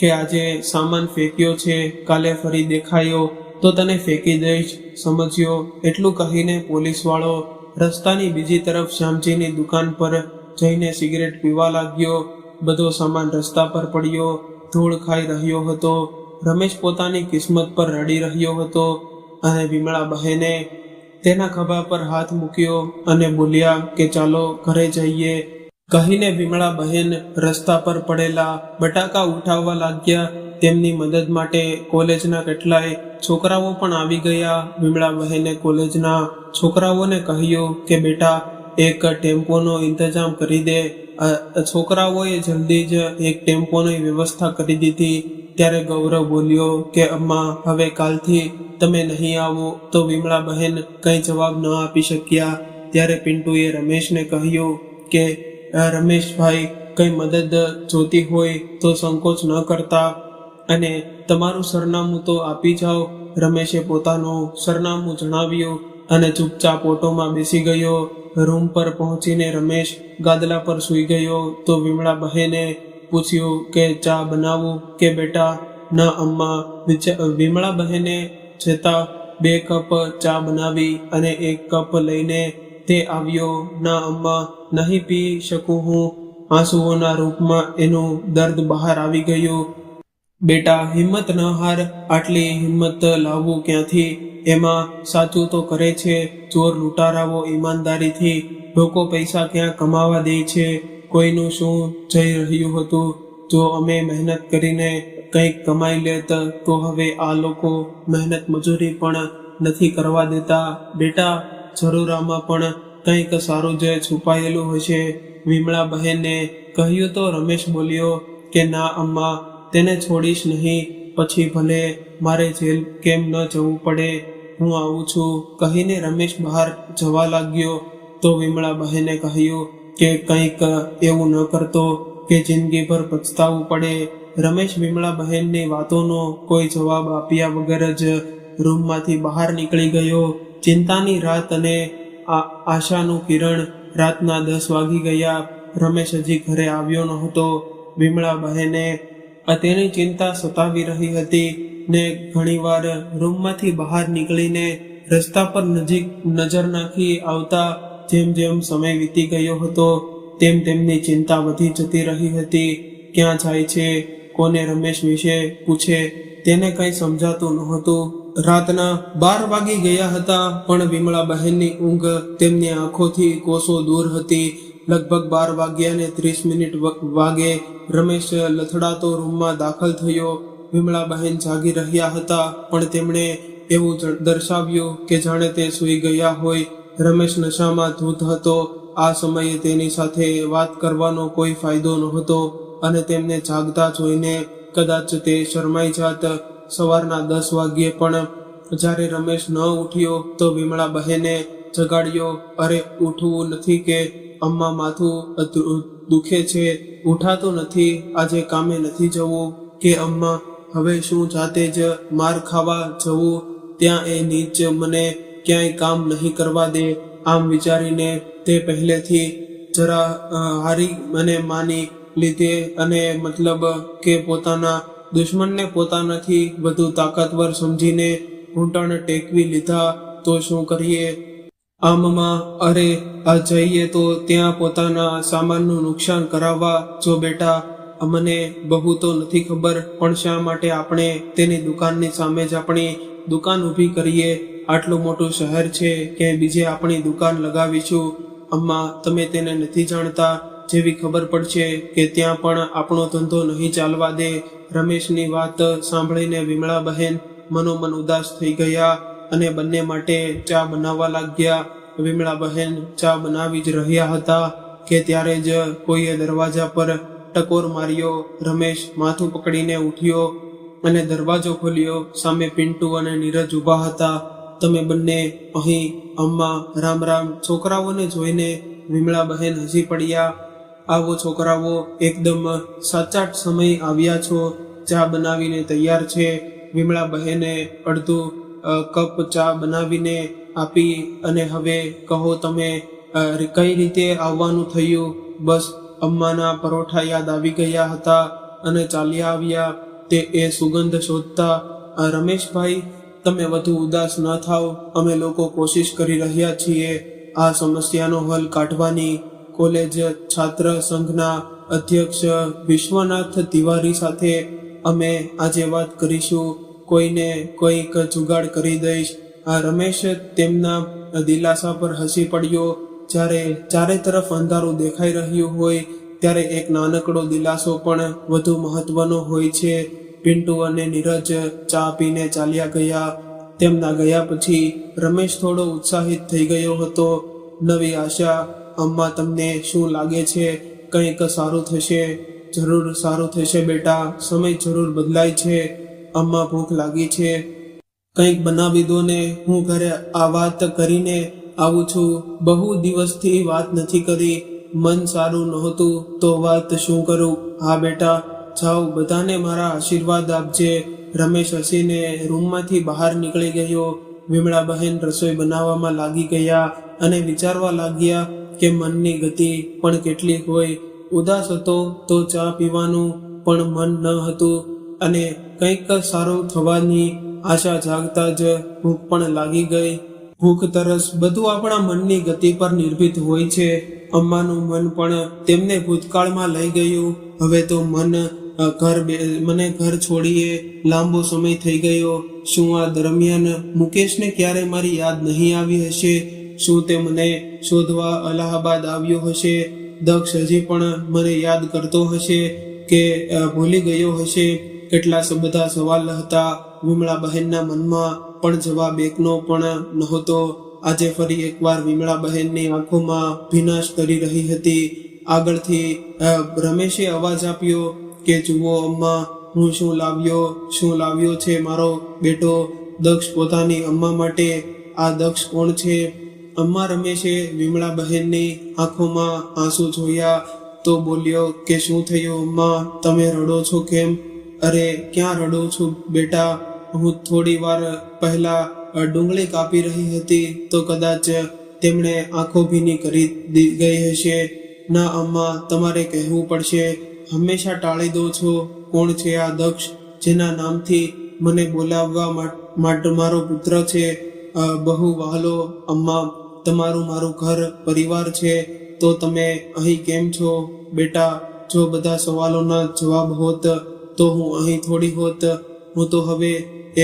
કે આજે સામાન ફેંક્યો છે, કાલે ફરી દેખાયો તો તને ફેંકી દઈશ, સમજ્યો? એટલું કહીને પોલીસવાળો રસ્તાની બીજી તરફ શ્યામજીની દુકાન પર જઈને સિગરેટ પીવા લાગ્યો. બધો સામાન રસ્તા પર પડ્યો, ધૂળ ખાઈ રહ્યો હતો. રમેશ પોતાની કિસ્મત પર રડી રહ્યો હતો અને વિમળા બહેને તેના ખભા પર હાથ મૂક્યો અને બોલ્યા કે ચાલો ઘરે જઈએ. કહીને વિમળા બહેન રસ્તા પર પડેલા બટાકા ઉઠાવવા લાગ્યા. તેમની મદદ માટે કોલેજના કેટલાય છોકરાઓ પણ આવી ગયા. વિમળા બહેને કોલેજના છોકરાઓને કહ્યું કે બેટા, એક ટેમ્પોનો ઇંતજામ કરી દે. છોકરાઓએ જલ્દી જ એક ટેમ્પોની વ્યવસ્થા કરી દીધી. ત્યારે ગૌરવ બોલ્યો કે અમ્મા, હવે કાલથી તમે નહીં આવો. તો વિમળા બહેન કંઈ જવાબ ન આપી શક્યા. ત્યારે પિન્ટુએ રમેશને કહ્યું કે રમેશભાઈ, કંઈ મદદ જોતી હોય તો સંકોચ ન કરતા અને તમારું સરનામું તો આપી જાઓ. રમેશે પોતાનું સરનામું જણાવ્યું અને ચૂપચાપ ઓટોમાં બેસી ગયો. રૂમ પર પહોંચીને રમેશ ગાદલા પર સૂઈ ગયો. તો વિમળા બહેને પૂછ્યું કે ચા બનાવું કે બેટા? ના અમ્મા. વિમળા બહેને જતા 2 કપ ચા બનાવી અને 1 કપ લઈને તે આવ્યો. ના અમ્મા, નહીં પી શકું હું. આંસુઓના રૂપમાં એનું દર્દ બહાર આવી ગયું. બેટા, હિંમત ન હાર. આટલી હિંમત લાવવું ક્યાંથી? એમાં સાચું તો કરે છે ચોર લૂંટારાઓ ઈમાનદારીથી. લોકો પૈસા ક્યાં કમાવા દે છે? કોઈનું શું જઈ રહ્યું હતું? જો અમે મહેનત કરીને કંઈક કમાઈ લેત તો હવે આ લોકો મહેનત મજૂરી પણ નથી કરવા દેતા. બેટા, જરૂર આમાં પણ કંઈક સારું જ છુપાયેલું હશે, વિમળા બહેને કહ્યું. તો રમેશ બોલ્યો કે ના અમ્મા, તેને છોડીશ નહીં. પછી ભલે મારે જેલ કેમ ન જવું પડે, હું આવું છું. કહીને રમેશ બહાર જવા લાગ્યો. તો વિમળા બહેને કહ્યું કે કંઈક એવું ન કરતો કે જિંદગીભર પછતાવું પડે. રમેશ વિમળા બહેનની વાતોનો કોઈ જવાબ આપ્યા વગર જ રૂમમાંથી બહાર નીકળી ગયો. ચિંતાની રાત અને આશાનું કિરણ. રાતના 10 વાગી ગયા. રમેશ હજી ઘરે આવ્યો નહોતો. વિમળા બહેને તેની ચિંતા સતાવી રહી હતી ને ઘણીવાર રૂમમાંથી બહાર નીકળીને રસ્તા પર નજીક નજર નાખી આવતા જેમ જેમ સમય વીતી ગયો હતો તેમ તેમની ચિંતા વધી જતી રહી હતી. ક્યાં જાય છે, કોને રમેશ વિશે પૂછે, તેને કંઈ સમજાતું નહોતું. રાતના 12 વાગી ગયા હતા, પણ વિમળાબહેનની ઊંઘ તેમની આંખોથી કોસો દૂર હતી. લગભગ 12:30 વાગે રમેશ લથડાતો રૂમમાં દાખલ થયો. વિમળાબહેન જાગી રહ્યા હતા, પણ તેમણે એવું દર્શાવ્યું કે જાણે તે સૂઈ ગયા હોય. રમેશ નશામાં ધૂત હતો. આ સમયે તેની સાથે વાત કરવાનો કોઈ ફાયદો નહોતો અને તેમને જાગતા જોઈને કદાચ તે શરમાઈ જાત. સવારના 10 વાગ્યે પણ જ્યારે રમેશ ન ઉઠ્યો તો વિમળાબહેને જગાડ્યો. અરે ઉઠવું નથી કે અમ્મા, માથું દુખે છે, ઉઠાતું નથી, આજે કામે નથી જવું કે અમ્મા, હવે શું જાતે જ માર ખાવા જવું? ત્યાં એ નીચ મને ક્યાંય કામ નહીં કરવા દે. આમ વિચારીને તે પહેલેથી જરા હારી મને માની લીધે અને મતલબ કે પોતાના દુશ્મનને પોતાનાથી વધુ તાકાતવર સમજીને ઘૂંટણ ટેકવી લીધા. તો શું કરીએ? આમમાં અરે આ જઈએ તો ત્યાં પોતાના સામાનનું નુકસાન કરાવવા. જો બેટા, મને બહુ તો નથી ખબર, પણ શા માટે આપણે તેની દુકાનની સામે જ આપણી દુકાન ઊભી કરીએ? આટલું મોટું શહેર છે કે બીજે આપણી દુકાન લગાવીશું. અમ્મા, તમે તેને નથી જાણતા. જેવી ખબર પડશે કે ત્યાં પણ આપણો ધંધો નહીં ચાલવા દે. રમેશની વાત સાંભળીને વિમળાબહેન મનોમન ઉદાસ થઈ ગયા અને બંને માટે ચા બનાવવા લાગ્યા. વિમળાબહેન ચા બનાવી જ રહ્યા હતા કે ત્યારે જ કોઈએ દરવાજા પર ટકોર માર્યો. રમેશ માથું પકડીને ઉઠ્યો અને દરવાજો ખોલ્યો. સામે પિન્ટુ અને નીરજ ઊભા હતા. તમે બંને અહીં? અમ્મા, રામ રામ. છોકરાઓને જોઈને વિમળાબહેન હસી પડ્યા. આવો છોકરાઓ, એકદમ સાચા સમય આવ્યા છો. ચા બનાવીને તૈયાર છે. વિમળાબહેને અડધું કપ ચા બનાવીને આપી અને હવે કહો તમે કઈ રીતે આવવાનું થયું? બસ અમ્માના પરોઠા યાદ આવી ગયા હતા અને ચાલ્યા આવ્યા. તે એ સુગંધ શોધતા, રમેશભાઈ, તમે વધુ ઉદાસ ન થાવ. અમે લોકો કોશિશ કરી રહ્યા છીએ આ સમસ્યાનો હલ કાઢવાની. કોલેજ છાત્ર સંઘના અધ્યક્ષ વિશ્વનાથ તિવારી સાથે અમે આજે વાત કરીશું. કોઈને કોઈક જુગાડ કરી દઈશ. આ રમેશ તેમના દિલાસા પર હસી પડ્યો. જ્યારે ચારે તરફ અંધારું દેખાઈ રહ્યું હોય ત્યારે એક નાનકડો દિલાસો પણ વધુ મહત્વનો હોય છે. પિન્ટુ અને નીરજ ચા પીને ચાલ્યા ગયા. તેમના ગયા પછી રમેશ થોડો ઉત્સાહિત થઈ ગયો હતો. નવી આશા. અમ્મા, તમને શું લાગે છે? કંઈક સારું થશે? જરૂર સારું થશે બેટા. સમય જરૂર બદલાય છે. અમ્મા, ભૂખ લાગી છે, કંઈક બનાવી દો ને. હું ઘરે આ વાત કરીને આવું છું. બહુ દિવસથી વાત નથી કરી. મન સારું નહોતું તો વાત શું કરું? હા બેટા, જાઓ, બધાને મારા આશીર્વાદ આપજે. રમેશ હસીને રૂમમાંથી બહાર નીકળી ગયો. વિમળાબહેન રસોઈ બનાવવામાં લાગી ગયા અને વિચારવા લાગ્યા કે મનની ગતિ પણ કેટલી હોય. ઉદાસ હતો તો ચા પીવાનું પણ મન ન હતું અને કંઈક સારું થવાની આશા જાગતા જ ભૂખ પણ લાગી ગઈ. ભૂખ, તરસ બધું આપણા મનની ગતિ પર નિર્ભિત હોય છે. અમ્માનું મન પણ તેમને ભૂતકાળમાં લઈ ગયું. હવે તો મને ઘર છોડીએ લાંબો સમય થઈ ગયો. શું આ દરમિયાન મુકેશને ક્યારે મારી યાદ નહીં આવી હશે? શું તે મને શોધવા અલ્હાબાદ આવ્યો હશે? દક્ષ હજી પણ મને યાદ કરતો હશે કે ભૂલી ગયો હશે? કેટલા બધા સવાલ હતા વિમળાબહેનના મનમાં, પણ જવાબ એકનો પણ નહોતો. આજે ફરી એકવાર વિમળાબહેનની આંખોમાં ભીનાશ તરી રહી હતી. આગળથી રમેશે અવાજ આપ્યો કે જુઓ અમ્મા, હું શું લાવ્યો છે મારો બેટો. દક્ષ પોતાની અમ્મા માટે. આ દક્ષ કોણ છે? અમ્મા. રમેશે વિમળાબહેનની આંખોમાં આંસુ જોયા તો બોલ્યો કે શું થયું અમ્મા, તમે રડો છો કેમ? અરે ક્યાં રડો છું બેટા, હું થોડી વાર પહેલા ડુંગળી કાપી રહી હતી તો કદાચ તેમણે આંખો ભીની કરી ગઈ હશે. ના અમ્મા, તમારે કહેવું પડશે. હંમેશા ટાળી દો છો. કોણ છે આ દક્ષ જેના નામથી મને બોલાવવા માટે મારો પુત્ર છે? બહુ વહાલો અમ્મા, તમારું મારું ઘર પરિવાર છે, તો તમે અહીં કેમ છો? બેટા, જો બધા સવાલોના જવાબ હોત તો હું અહીં થોડી હોત. હું તો હવે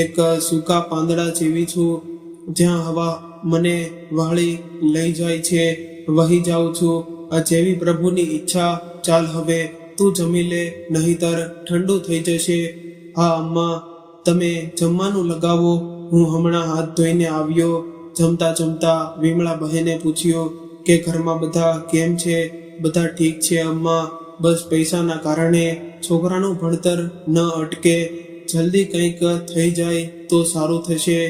એક સૂકા પાંદડા જેવી છું, જ્યાં હવા મને વહાળી લઈ જાય છે, વહી જાઉં છું. આ જેવી પ્રભુની ઈચ્છા. ચાલ હવે તું જમી લે, નહીતર ઠંડુ થઈ જશે. હા અમ્મા, તમે જમવાનું લગાવો, હું હમણાં હાથ ધોઈને આવ્યો. જમતા જમતા વિમળા બહેને પૂછ્યું કે ઘરમાં બધા કેમ છે? બધા ઠીક છે અમ્મા, બસ પૈસાના કારણે છોકરાનું ભણતર ન અટકે. જલ્દી કંઈક થઈ જાય તો સારું થશે.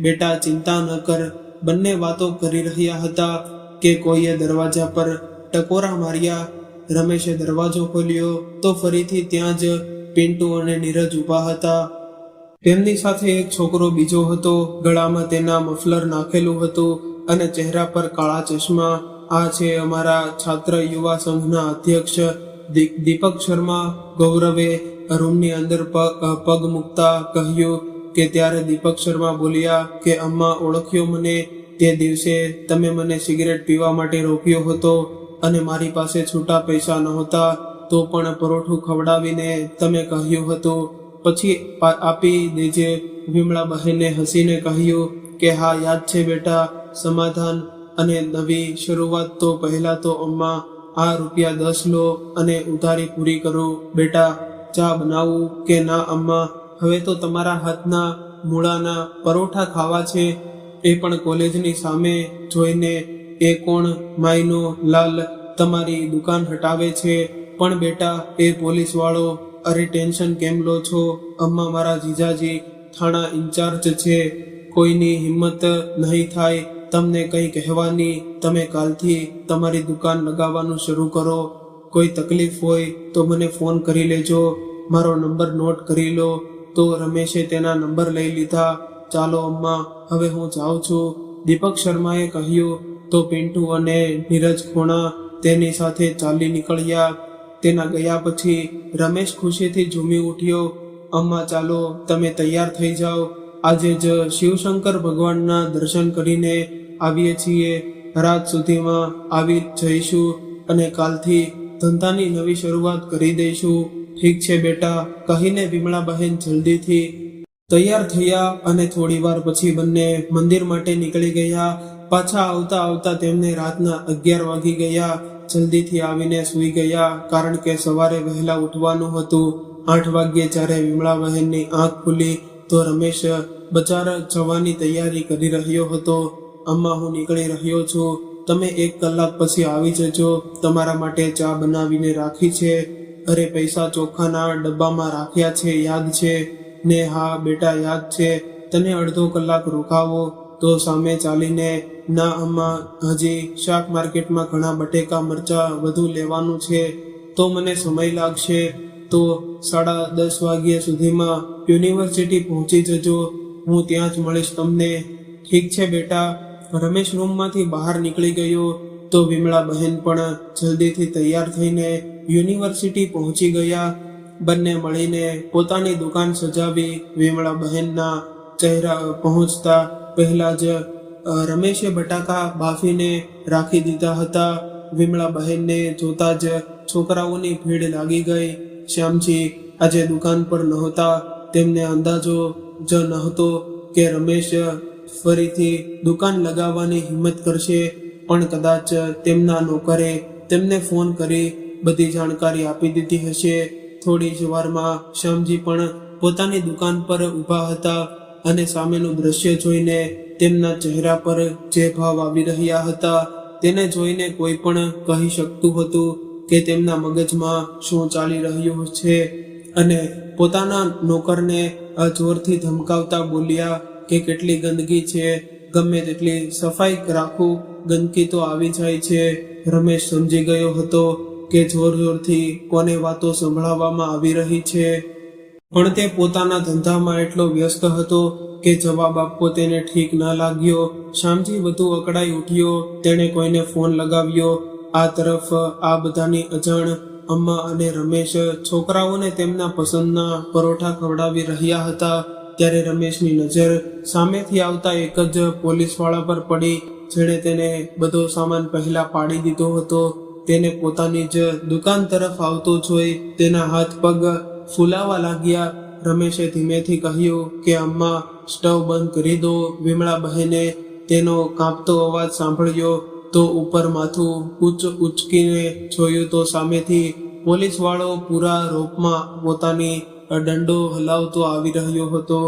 બેટા ચિંતા ન કર. બંને વાતો કરી રહ્યા હતા કે કોઈએ દરવાજા પર ટકોરા માર્યા. રમેશે દરવાજો ખોલ્યો તો ફરીથી ત્યાં જ પિન્ટુ અને નીરજ ઊભા હતા. તેમની સાથે એક છોકરો બીજો હતો. ગળામાં તેના મફલર નાખેલું હતું અને ચહેરા પર કાળા ચશ્મા. આ છે અમારા છાત્ર યુવા સંઘના અધ્યક્ષ દીપક શર્મા. ગૌરવે રૂમની અંદર પગ મૂકતા કહ્યું કે ત્યારે દીપક શર્મા બોલ્યા કે અમ્મા, ઓળખ્યો મને? તે દિવસે તમે મને સિગરેટ પીવા માટે રોક્યો હતો અને મારી પાસે છૂટા પૈસા નહોતા, તો પણ પરોઠું ખવડાવીને તમે કહ્યું હતું પછી આપી દેજે. વિમળા બહેને હસીને કહ્યું કે હા યાદ છે બેટા. સમાધાન અને નવી શરૂઆત તો પહેલા તો અમ્મા આ ₹10 લો અને ઉધારી પૂરી કરો. બેટા ચા બનાવું કે ના અમ્મા? હવે તો તમારા હાથના મૂળાના પરોઠા ખાવા છે, એ પણ કોલેજની સામે જોઈને. એ કોણ માયનો લાલ તમારી દુકાન હટાવે છે? પણ બેટા એ પોલીસ વાળો. અરે ટેન્શન કેમ લો છો અમ્મા? મારા જીજાજી થાણા ઇન્ચાર્જ છે. કોઈની હિંમત નહીં થાય તમને કંઈ કહેવાની. તમે કાલથી તમારી દુકાન લગાવવાનું શરૂ કરો. કોઈ તકલીફ હોય તો મને ફોન કરી લેજો. મારો નંબર નોટ કરી લો. તો રમેશે તેના નંબર લઈ લીધા. ચાલો અમ્મા, હવે હું જાઉં છું, દીપક શર્માએ કહ્યું. તો પિન્ટુ અને નીરજ ખોણા તેની સાથે ચાલી નીકળ્યા. તેના ગયા પછી રમેશ ખુશીથી ઝૂમી ઉઠ્યો. અમ્મા ચાલો, તમે તૈયાર થઈ જાઓ. આજે જ શિવશંકર ભગવાનના દર્શન કરીને આવીએ છીએ. રાત સુધીમાં આવી જઈશું અને કાલથી ધંધાની નવી શરૂઆત કરી દઈશું. ઠીક છે બેટા, કહીને વિમળા બહેન જલ્દીથી તૈયાર થયા અને થોડી વાર પછી બંને મંદિર માટે નીકળી ગયા. પાછા આવતા આવતા તેમને રાતના 11 વાગી ગયા. જલ્દીથી આવીને સૂઈ ગયા, કારણ કે સવારે વહેલા ઉઠવાનું હતું. 8 વાગ્યે જ્યારે વિમળા બહેનની આંખ ખુલી તો રમેશ બજાર જવાની તૈયારી કરી રહ્યો હતો. અમ્મા, હું નીકળી રહ્યો છું, તમે 1 કલાક પછી આવી જજો. તમારા માટે ચા બનાવીને રાખી છે. અરે પૈસા ચોખાના ડબ્બામાં રાખ્યા છે, યાદ છે ને? હા બેટા યાદ છે. તને અડધો કલાક રોકાવો તો સામે ચાલીને. ના અમ્મા, હજી શાક માર્કેટમાં ઘણા બટેકા મરચા વધુ લેવાનું છે, તો મને સમય લાગશે. તો 10:30 વાગ્યા સુધીમાં યુનિવર્સિટી પહોંચી જજો. હું ત્યાં જ મળીશ તમને. ઠીક છે બેટા. રમેશ રૂમમાંથી બહાર નીકળી ગયો તો વિમળા બહેન પણ જલ્દીથી તૈયાર થઈને યુનિવર્સિટી પહોંચી ગયા. બંને મળીને પોતાની દુકાન સજાવી. વિમળા બહેનના ચહેરા પહોંચતા પહેલા જ રમેશે બટાકા બાફીને રાખી દીધા હતા. વિમળા બહેનને જોતા જ છોકરાઓની ભીડ લાગી ગઈ. શ્યામજી આજે દુકાન પર નહોતા. તેમને અંદાજો જ નહોતો કે રમેશ ફરીથી દુકાન લગાવવાની હિંમત કરશે, પણ કદાચ તેમના નોકરે તેમને ફોન કરી બધી જાણકારી આપી દીધી હશે. થોડી જ વારમાં શ્યામજી પણ પોતાની દુકાન પર ઊભા હતા અને સામેનું દ્રશ્ય જોઈને તેમના ચહેરા પર જે ભાવ આવી રહ્યા હતા તેને જોઈને કોઈ પણ કહી શકતું હતું કે તેમના મગજમાં શું ચાલી રહ્યું છે. અને પોતાના નોકરને જોરથી ધમકાવતા બોલ્યા કે કેટલી ગંદકી છે, ગમે તેટલી સફાઈ રાખું, ગંદકી તો આવી જાય છે. રમેશ સમજી ગયો હતો કે જોર જોરથી કોને વાતો સંભળાવવામાં આવી રહી છે, પણ તે પોતાના ધંધામાં એટલો વ્યસ્ત હતો કે જવાબ આપવો તેને ઠીક ન લાગ્યો. શ્યામજી વધુ અકળાઈ ઉઠ્યો. તેણે કોઈને ફોન લગાવ્યો. આ તરફ આ બધાની અજાણ અમ્મા અને રમેશ છોકરાઓને તેમના પસંદના પરોઠા ખવડાવી રહ્યા હતા. ત્યારે રમેશની નજર સામેથી આવતા એક જ પોલીસવાળા પર પડી, જેણે તેને બધો સામાન પહેલા પાડી દીધો હતો. તેને પોતાની જ દુકાન તરફ આવતો જોઈ તેના હાથ પગ ફૂલાવા લાગ્યા. રમેશે ધીમેથી કહ્યું કે અમ્મા, સ્ટવ બંધ કરી દો. વિમળા બહેને તેનો કાંપતો અવાજ સાંભળ્યો તો ઉપર માથું ઉચકીને જોયું તો સામેથી પોલીસવાળો પૂરા રોપમાં પોતાની દંડો હલાવતો આવી રહ્યો હતો.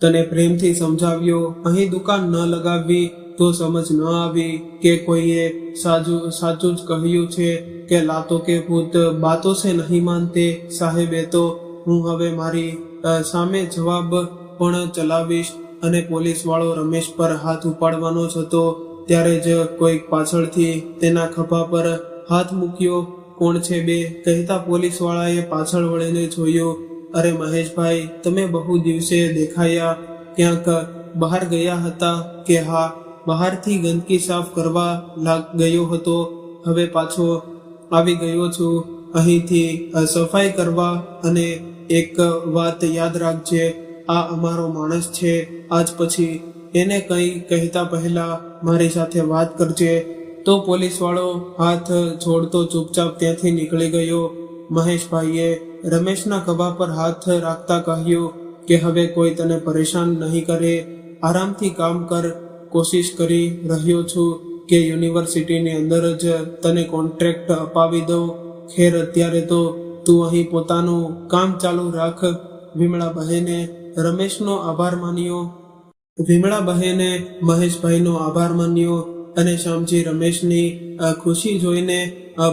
તને પ્રેમથી સમજાવ્યો, અહીં દુકાન ન લગાવવી તો સમજ ન આવી કે કોઈએ સાચું જ કહ્યું છે કે લાતો કે ભૂત બાતો સે નહીં માનતે. સાહેબે તો હું હવે મારી સામે જવાબ પણ ચલાવીશ. અને પોલીસવાળો રમેશ પર હાથ ઉપાડવાનો જ હતો ત્યારે જ કોઈક પાછળથી તેના ખભા પર હાથ મૂક્યો. કોણ છે બે? કહેતા પોલીસવાળાએ પાછળ વળીને જોયું. અરે મહેશભાઈ, તમે બહુ દિવસે દેખાયા. ક્યાંક બહાર ગયા હતા? કે હા, બહારથી ગંદકી સાફ કરવા ગયો હતો. હવે પાછો આવી ગયો છું અહીંથી સફાઈ કરવા. અને એક વાત યાદ રાખજે, આ અમારો માણસ છે. આજ પછી એને કંઈ કહેતા પહેલા મારી સાથે વાત કરજે. તો પોલીસવાળો હાથ છોડતો ચૂપચાપ ત્યાંથી નીકળી ગયો. મહેશભાઈએ રમેશના ખભા પર હાથ રાખતા કહ્યું કે હવે કોઈ તને પરેશાન નહીં કરે, આરામથી કામ કર. કોશિશ કરી રહ્યો છું કે યુનિવર્સિટીની અંદર જ તને કોન્ટ્રાક્ટ અપાવી દઉં. ખેર, અત્યારે તો તું અહીં પોતાનું કામ ચાલુ રાખ. વિમળા બહેને રમેશનો આભાર માન્યો. વિમળા બહેને મહેશભાઈનો આભાર માન્યો અને શ્યામજી રમેશની ખુશી જોઈને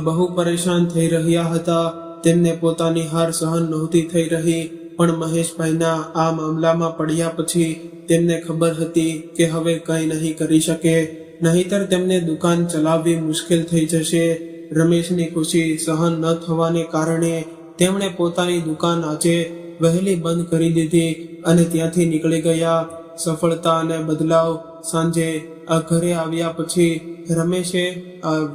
બહુ પરેશાન થઈ રહ્યા હતા. તેમને પોતાની હાર સહન નહોતી થઈ રહી. પણ મહેશભાઈના આ મામલામાં પડ્યા પછી તેમને ખબર હતી કે હવે કંઈ નહીં કરી શકે, નહીંતર તેમને દુકાન ચલાવવી મુશ્કેલ થઈ જશે. રમેશની ખુશી સહન ન થવાને કારણે તેમણે પોતાની દુકાન આજે વહેલી બંધ કરી દીધી અને ત્યાંથી નીકળી ગયા. સફળતા અને બદલાવ. સાંજે ઘરે આવ્યા પછી રમેશે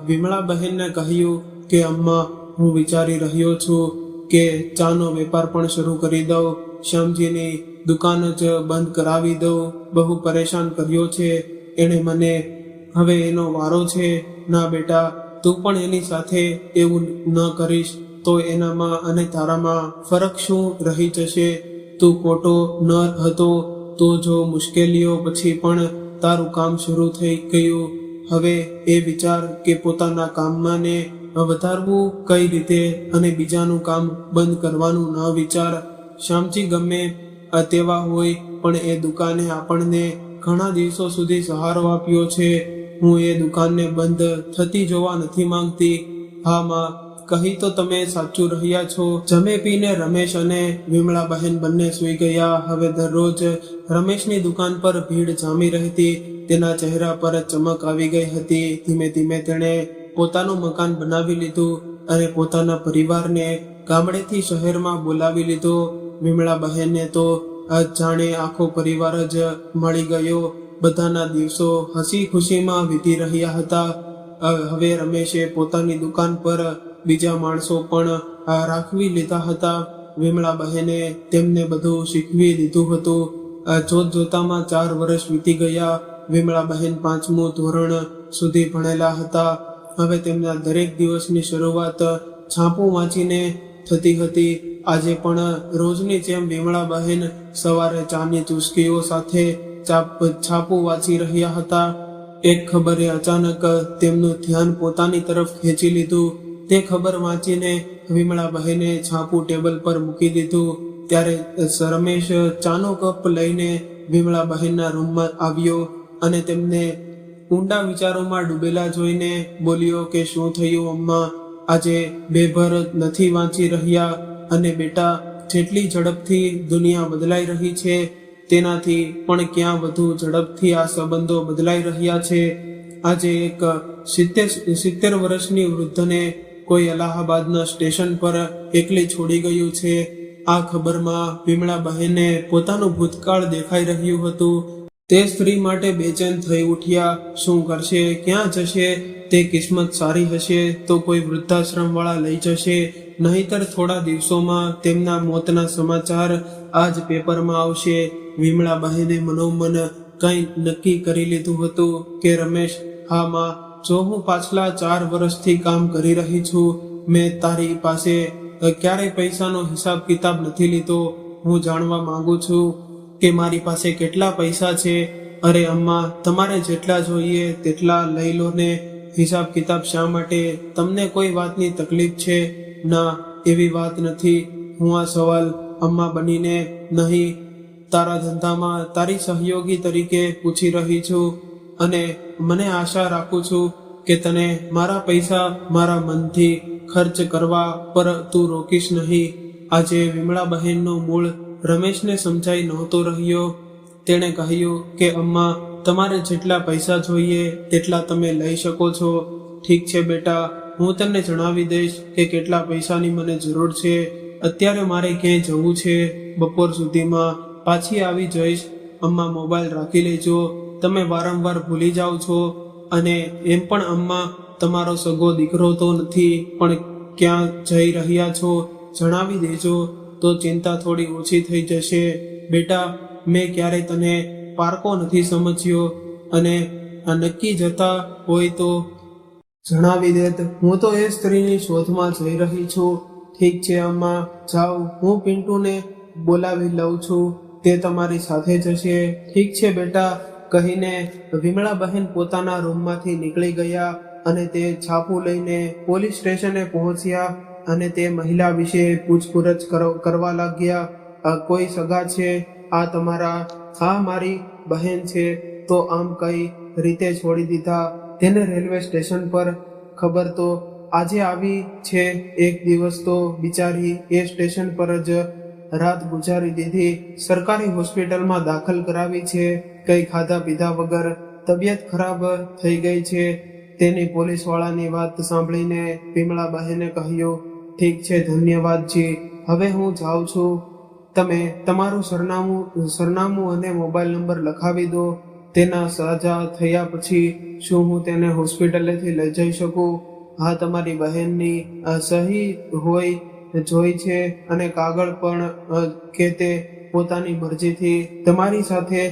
વિમળા બહેનને કહ્યું કે અમ્મા, હું વિચારી રહ્યો છું કે ચાનો વેપાર પણ શરૂ કરી દઉં. શ્યામજીની દુકાન જ બંધ કરાવી દઉં. બહુ પરેશાન કર્યો છે એણે મને, હવે એનો વારો છે. ના બેટા, તું પણ એની સાથે એવું ન કરીશ તો એનામાં અને તારામાં ફરક શું રહી જશે? તું ખોટો ન હતો તો જો મુશ્કેલીઓ પછી પણ તારું કામ શરૂ થઈ ગયું. હવે એ વિચાર કે પોતાના કામમાં ને વધારવું કઈ રીતે અને બીજાનું કામ બંધ કરવાનું ન વિચાર. શ્યામજી ગમે તેવા હોય પણ એ દુકાને આપણને ઘણા દિવસો સુધી સહારો આપ્યો છે. હું એ દુકાનને બંધ થતી જોવા નથી માંગતી. હા માં, કહી તો તમે સાચું રહ્યા છો. જમે પીને રમેશ અને વિમળા બહેન બંને સૂઈ ગયા. હવે દરરોજ રમેશની દુકાન પર ભીડ જામી રહેતી. તેના ચહેરા પર ચમક આવી ગઈ હતી. ધીમે ધીમે તેણે પોતાનું મકાન બનાવી લીધું અને પોતાના પરિવારને ગામડેથી શહેરમાં બોલાવી લીધો. વિમળા બહેનને તો જાણે આખો પરિવાર જ મળી ગયો. બધાના દિવસો હસી ખુશીમાં વીતી રહ્યા હતા. હવે રમેશે પોતાની દુકાન પર બીજા માણસો પણ રાખવી લીધા હતા. વિમળા બહેને તેમને બધું શીખવી દીધું હતું. જોત જોતામાં 4 વર્ષ વીતી ગયા. વિમળા બહેન 5મું ધોરણ સુધી ભણેલા હતા. હવે તેમના દરેક દિવસની શરૂઆત છાપું વાંચીને થતી હતી. આજે પણ રોજની જેમ વિમળા બહેન સવારે ચાની ચુસ્કીઓ સાથે છાપું વાંચી રહ્યા હતા. એક ખબરે અચાનક તેમનું ધ્યાન પોતાની તરફ ખેંચી લીધું. તે ખબર વાંચીને વિમળા બહેને છાપું ટેબલ પર મૂકી દીધું. ત્યારે રમેશ ચાનો કપ લઈને વિમળા બહેનના રૂમમાં આવ્યો અને તેમને ઊંડા વિચારોમાં ડૂબેલા જોઈને બોલ્યો કે શું થયું અમ્મા? આજે બેભર નથી વાંચી રહ્યા? અને બેટા, જેટલી ઝડપથી દુનિયા બદલાઈ રહી છે તેનાથી પણ ક્યાં વધુ ઝડપથી આ સંબંધો બદલાઈ રહ્યા છે. આજે એક 70 વર્ષની વૃદ્ધને કોઈ અલ્હાબાદના સ્ટેશન પર એકલી છોડી ગયું છે. આ ખબરમાં વિમળા બહેને પોતાનું ભૂતકાળ દેખાઈ રહ્યું હતું. તે સ્ત્રી માટે બેચેન થઈ ઉઠ્યા. શું કરશે? ક્યાં જશે? તે કિસ્મત સારી હશે તો કોઈ વૃદ્ધાશ્રમ વાળા લઈ જશે, નહીંતર થોડા દિવસોમાં તેમના મોતના સમાચાર આજ પેપરમાં આવશે. વિમળા બહેને મનોમન કંઈ નક્કી કરી લીધું હતું કે રમેશ, હા માં, જો હું પાછલા 4 વર્ષથી કામ કરી રહી છું, મેં તારી પાસે ક્યારેય પૈસાનો હિસાબ કિતાબ નથી લીધો. હું જાણવા માંગુ છું કે મારી પાસે કેટલા પૈસા છે. અરે અમ્મા, તમારે જેટલા જોઈએ તેટલા લઈ લો ને. હિસાબ કિતાબ શા માટે? તમને કોઈ વાતની તકલીફ છે? ના, એવી વાત નથી. હું આ સવાલ અમ્મા બનીને નહીં, તારા ધંધામાં તારી સહયોગી તરીકે પૂછી રહી છું. અને મને આશા રાખું છું કે તને મારા પૈસા મારા મનથી ખર્ચ કરવા પર તું રોકીશ નહીં. આજે વિમળા બહેનનો મૂળ રમેશને સમજાઈ નહોતો રહ્યો. તેણે કહ્યું કે અમ્મા, તમારે જેટલા પૈસા જોઈએ તેટલા તમે લઈ શકો છો. ઠીક છે બેટા, હું તને જણાવી દઈશ કે કેટલા પૈસાની મને જરૂર છે. અત્યારે મારે ક્યાંય જવું છે, બપોર સુધીમાં પાછી આવી જઈશ. અમ્મા, મોબાઈલ રાખી લેજો, તમે વારંવાર ભૂલી જાઓ છો. અને એમ પણ અમ્મા, તમારો સગો દીકરો તો નથી, પણ ક્યાં જઈ રહ્યા છો જણાવી દેજો તો ચિંતા થોડી ઓછી થઈ જશે. બેટા, મેં ક્યારેય તને પારકો નથી સમજ્યો, અને આ નક્કી જતા હોય તો જણાવી દેત. હું તો એ સ્ત્રીની શોધમાં જઈ રહી છું. ઠીક છે અમ્મા, જાઓ, હું પિન્ટુને બોલાવી લઉં છું, તે તમારી સાથે જશે. ઠીક છે બેટા, કહીને વિમળા બહેન પોતાના રૂમમાંથી નીકળી ગયા અને તે છાપું લઈને પોલીસ સ્ટેશને પહોંચ્યા અને તે મહિલા વિશે પૂછપરછ કરવા લાગ્યા. કોઈ સગા છે આ તમારા? હા, મારી બહેન છે. તો આમ કઈ રીતે છોડી દીધા તેને રેલવે સ્ટેશન પર? ખબર તો આજે આવી છે. એક દિવસ તો બિચારી એ સ્ટેશન પર જ રાત ગુજારી દીધી. સરકારી હોસ્પિટલમાં દાખલ કરાવી છે. કઈ ખાધા પીધા વગર તબિયત ખરાબ થઈ ગઈ છે. તેની પોલીસવાળાની વાત સાંભળીને વિમળા બહેને કહ્યું, ઠીક છે, ધન્યવાદજી, હવે હું જાઉં છું. તમે તમારું સરનામું અને મોબાઈલ નંબર લખાવી દો. તેના સાજા થયા પછી શું હું તેને હોસ્પિટલેથી લઈ જઈ શકું? હા, તમારી બહેનની સહી હોય જોઈ છે અને કાગળ પણ કે તે પોતાની મરજીથી તમારી સાથે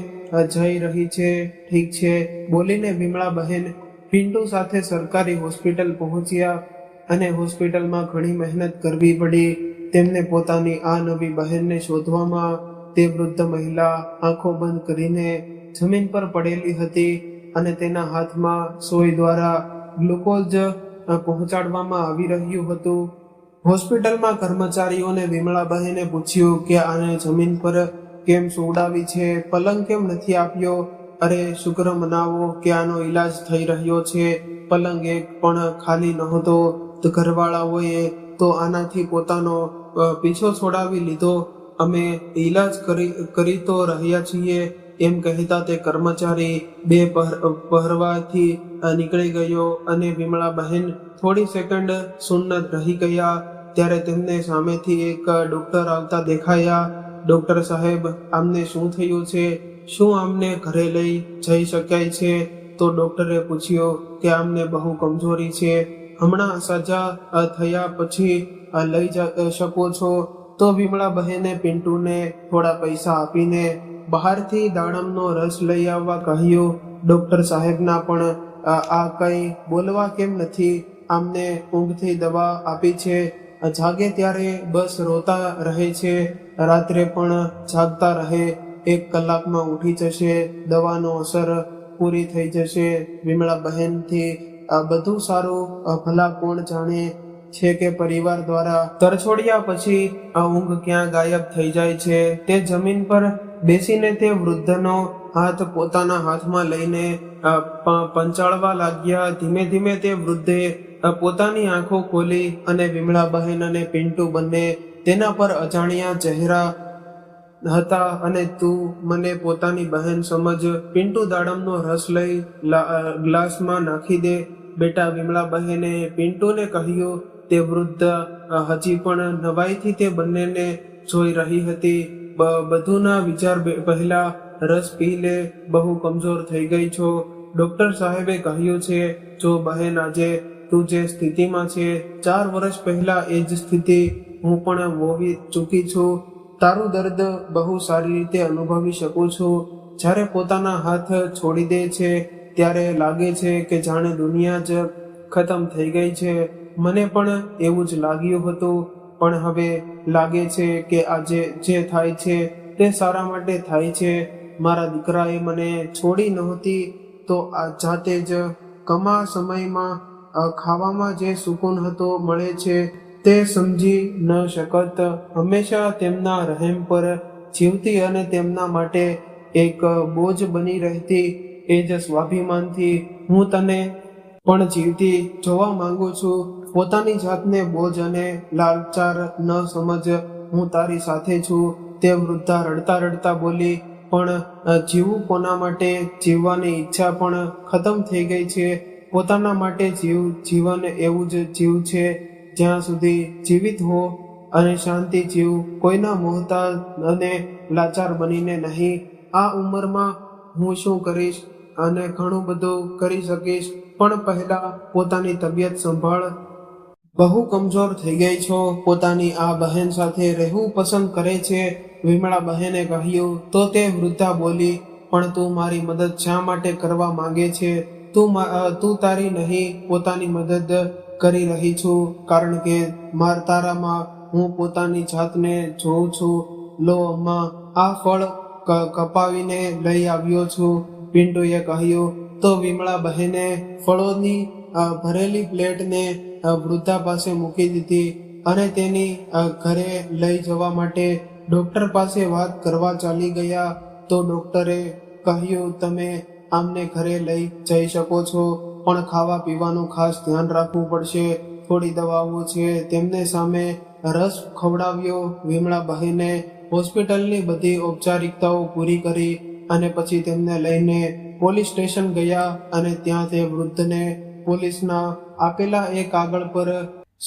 જઈ રહી છે. ઠીક છે, બોલીને વિમળા બહેન પિન્ટુ સાથે સરકારી હોસ્પિટલ પહોંચ્યા અને હોસ્પિટલમાં ઘણી મહેનત કરવી પડી તેમને પોતાની આ નવી બહેનને શોધવામાં. તે વૃદ્ધ મહિલા આંખો બંધ કરીને જમીન પર પડેલી હતી અને તેના હાથમાં સોય દ્વારા ગ્લુકોઝ પહોંચાડવામાં આવી રહ્યું હતું. હોસ્પિટલમાં કર્મચારીઓને વિમળા બહેને પૂછ્યું કે આને જમીન પર કેમ સુવડાવી છે, પલંગ કેમ નથી આપ્યો? અરે, શુક્ર મનાવો કે આનો ઈલાજ થઈ રહ્યો છે. પલંગ એક પણ ખાલી નહોતો. ઘરવાળાઓએ તો આનાથી પોતાનો પીછો છોડાવી લીધો. અમે ઈલાજ કરી તો રહ્યા છીએ, એમ કહેતા તે કર્મચારી બે પહેરવાથી નીકળી ગયો અને વિમળા બહેન થોડી સેકન્ડ સુન્ન રહી ગયા. ત્યારે તેમને સામેથી એક ડોક્ટર આવતા દેખાયા. ડોક્ટર સાહેબ, આમને શું થયું છે? શું આમને ઘરે લઈ જઈ શકાય છે? તો ડોક્ટરે પૂછ્યું કે આમને બહુ કમજોરી છે, હમણાં સજા થયા પછી લઈ શકો છો. તો વિમળા બહેને પિન્ટુને થોડા પૈસા આપીને બહારથી દાડમનો રસ લઈ આવવા કહ્યું. ડોક્ટર સાહેબના પણ આ કંઈ બોલવા કેમ નથી? આમને ઊંઘથી દવા આપી છે, જાગે ત્યારે બસ રોતા રહે છે, રાત્રે પણ જાગતા રહે. 1 કલાકમાં ઉઠી જશે, દવાનો અસર પૂરી થઈ જશે. વિમળા બહેનથી બધું સારું ભલા કોણ જાણે છે કે પરિવાર દ્વારા તરછોડ્યા પછી આ ઊંઘ ક્યાં ગાયબ થઈ જાય છે. તે જમીન પર બેસીને તે વૃદ્ધનો હાથ પોતાના હાથમાં લઈને પંચાળવા લાગ્યા. ધીમે ધીમે તે વૃદ્ધે પોતાની આંખો ખોલી અને વિમળા બહેન અને પિન્ટુ બંને તેના પર અજાણ્યા ચહેરા હતા. અને તું મને પોતાની બહેન સમજ. પિન્ટુ દાડમનો રસ લઈ ગ્લાસમાં નાખી દે. બેટા, વિમળા બહેને પિન્ટુને કહ્યું. તે વૃદ્ધ હજી પણ નવાઈથી તે બંનેને જોઈ રહી હતી. બધુંના વિચાર પહેલા રસ પી લે, બહુ કમજોર થઈ ગઈ છો. ડોક્ટર સાહેબે કહ્યું છે, જો બહેન આજે તું જે સ્થિતિમાં છે, 4 વર્ષ પહેલા એ જ સ્થિતિ હું પણ વોવી ચૂકી છું. તારું દર્દ બહુ સારી રીતે અનુભવી શકું છું. જ્યારે પોતાના હાથ છોડી દે છે ત્યારે લાગે છે કે જાણે દુનિયા જ ખતમ થઈ ગઈ છે. મને પણ એવું જ લાગ્યું હતું, પણ હવે લાગે છે કે આજે જે થાય છે તે સારા માટે થાય છે. મારા દીકરાએ મને છોડી નહોતી તો આ જાતે જ કમા સમયમાં ખાવામાં જે સુકૂન હતો મળે છે તે સમજી ન શકત. હંમેશા તેમના રહેમ પર જીવતી અને તેમના માટે એક બોજ બની રહેતી. એ જ સ્વાભિમાનથી હું તને પણ જીવતી જોવા માંગુ છું. પોતાની જાતને બોજ અને લાચાર ન સમજ, હું તારી સાથે છું. તે વૃદ્ધા રડતા રડતા બોલી, પણ જીવવું કોના માટે? જીવવાની ઈચ્છા પણ ખતમ થઈ ગઈ છે. પોતાના માટે જીવન એવું જ જીવ છે જ્યાં સુધી જીવિત હો અને શાંતિ જીવ, કોઈના મોહતાજ અને લાચાર બનીને નહીં. આ ઉંમરમાં હું શું કરીશ? અને ઘણું બધું કરી શકીશ, પણ પહેલા પોતાની તબિયત સંભાળ. બહુ કમજોર થઈ ગઈ છો. પોતાની આ બહેન સાથે રહેવું પસંદ કરે છે, વિમળા બહેને કહ્યું. તો તે વૃદ્ધા બોલી, પણ તું મારી મદદ શા માટે કરવા માંગે છે? તું તારી નહીં પોતાની મદદ કરી રહી છું, કારણ કે તારામાં હું પોતાની જાતને જોઉં છું. લો અમ્મા, આ ફળ કપાવીને લઈ આવ્યો છું, પિન્ટુએ કહ્યું. તો વિમળા બહેને ફળોની ભરેલી પ્લેટને વૃદ્ધા પાસે મૂકી દીધી અને તેની ઘરે લઈ જવા માટે ડોક્ટર પાસે વાત કરવા ચાલી ગયા. તો ડોક્ટરે કહ્યું, તમે આમને ઘરે લઈ જઈ શકો છો, પણ ખાવા પીવાનું ખાસ ધ્યાન રાખવું પડશે. થોડી દવાઓ છે. તેમને સામે રસ ખવડાવ્યો. વિમળા બહેને હોસ્પિટલની બધી ઔપચારિકતાઓ પૂરી કરી અને પછી તેમને લઈને પોલીસ સ્ટેશન ગયા અને ત્યાં તે વૃદ્ધને પોલીસના આપેલા એક કાગળ પર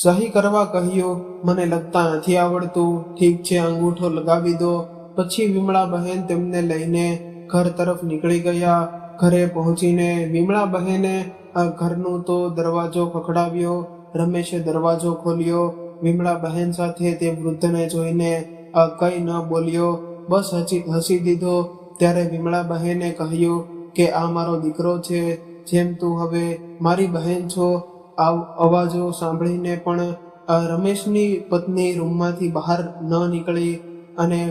સહી કરવા કહ્યું. મને લખતા નથી આવડતું. ઠીક છે, અંગૂઠો લગાવી દો. પછી વિમળા બહેન તેમને લઈને ઘર તરફ નીકળી ગયા. ઘરે પહોંચીને વિમળા બહેને ઘરનું તો દરવાજો ખખડાવ્યો. રમેશે દરવાજો ખોલ્યો. વિમળા બહેન સાથે તે વૃદ્ધને જોઈને કઈ ન બોલ્યો, બસ હસી દીધો. ત્યારે વિમળા બહેને કહ્યું કે આ મારો દીકરો છે. જેમ તું હવે મારી બહેન છો. અવાજો સાંભળીને પણ રમેશની પત્ની રૂમમાંથી બહાર ન નીકળી અને